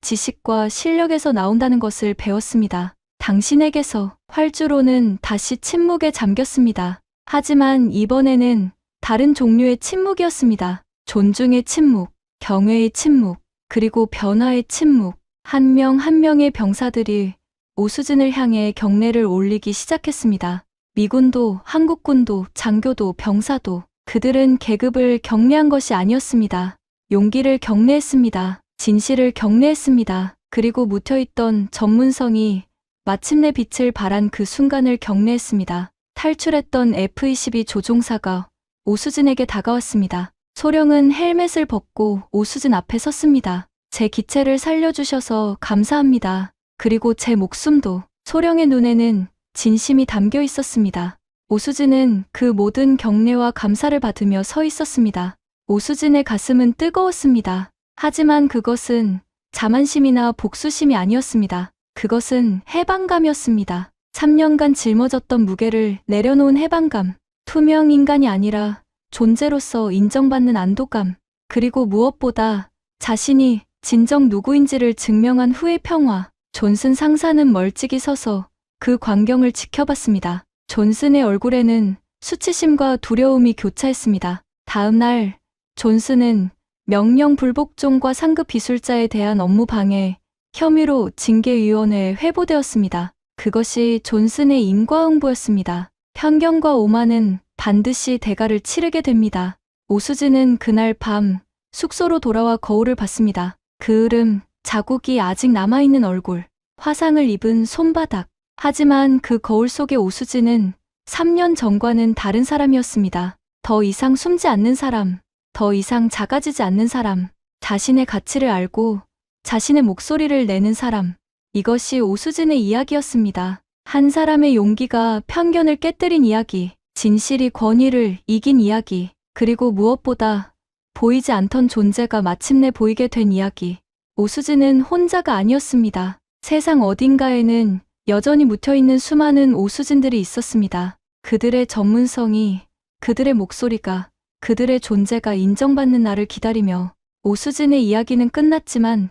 지식과 실력에서 나온다는 것을 배웠습니다. 당신에게서 활주로는 다시 침묵에 잠겼습니다. 하지만 이번에는 다른 종류의 침묵이었습니다. 존중의 침묵, 경외의 침묵, 그리고 변화의 침묵. 한 명 한 명의 병사들이 오수진을 향해 경례를 올리기 시작했습니다. 미군도, 한국군도, 장교도, 병사도. 그들은 계급을 경례한 것이 아니었습니다. 용기를 경례했습니다. 진실을 경례했습니다. 그리고 묻혀있던 전문성이 마침내 빛을 발한 그 순간을 경례했습니다. 탈출했던 F-22 조종사가 오수진에게 다가왔습니다. 소령은 헬멧을 벗고 오수진 앞에 섰습니다. 제 기체를 살려주셔서 감사합니다. 그리고 제 목숨도. 소령의 눈에는 진심이 담겨 있었습니다. 오수진은 그 모든 경례와 감사를 받으며 서 있었습니다. 오수진의 가슴은 뜨거웠습니다. 하지만 그것은 자만심이나 복수심이 아니었습니다. 그것은 해방감이었습니다. 3년간 짊어졌던 무게를 내려놓은 해방감. 투명 인간이 아니라 존재로서 인정받는 안도감. 그리고 무엇보다 자신이 진정 누구인지를 증명한 후의 평화. 존슨 상사는 멀찍이 서서 그 광경을 지켜봤습니다. 존슨의 얼굴에는 수치심과 두려움이 교차했습니다. 다음 날 존슨은 명령 불복종과 상급 비술자에 대한 업무 방해 혐의로 징계위원회에 회부되었습니다. 그것이 존슨의 인과응보였습니다. 편견과 오만은 반드시 대가를 치르게 됩니다. 오수진은 그날 밤 숙소로 돌아와 거울을 봤습니다. 그을음, 자국이 아직 남아있는 얼굴, 화상을 입은 손바닥, 하지만 그 거울 속의 오수진은 3년 전과는 다른 사람이었습니다. 더 이상 숨지 않는 사람, 더 이상 작아지지 않는 사람, 자신의 가치를 알고 자신의 목소리를 내는 사람. 이것이 오수진의 이야기였습니다. 한 사람의 용기가 편견을 깨뜨린 이야기, 진실이 권위를 이긴 이야기, 그리고 무엇보다 보이지 않던 존재가 마침내 보이게 된 이야기. 오수진은 혼자가 아니었습니다. 세상 어딘가에는 여전히 묻혀있는 수많은 오수진들이 있었습니다. 그들의 전문성이, 그들의 목소리가, 그들의 존재가 인정받는 날을 기다리며 오수진의 이야기는 끝났지만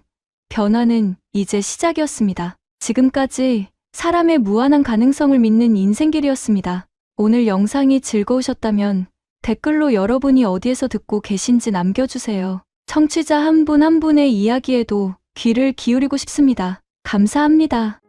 변화는 이제 시작이었습니다. 지금까지 사람의 무한한 가능성을 믿는 인생길이었습니다. 오늘 영상이 즐거우셨다면 댓글로 여러분이 어디에서 듣고 계신지 남겨주세요. 청취자 한 분 한 분의 이야기에도 귀를 기울이고 싶습니다. 감사합니다.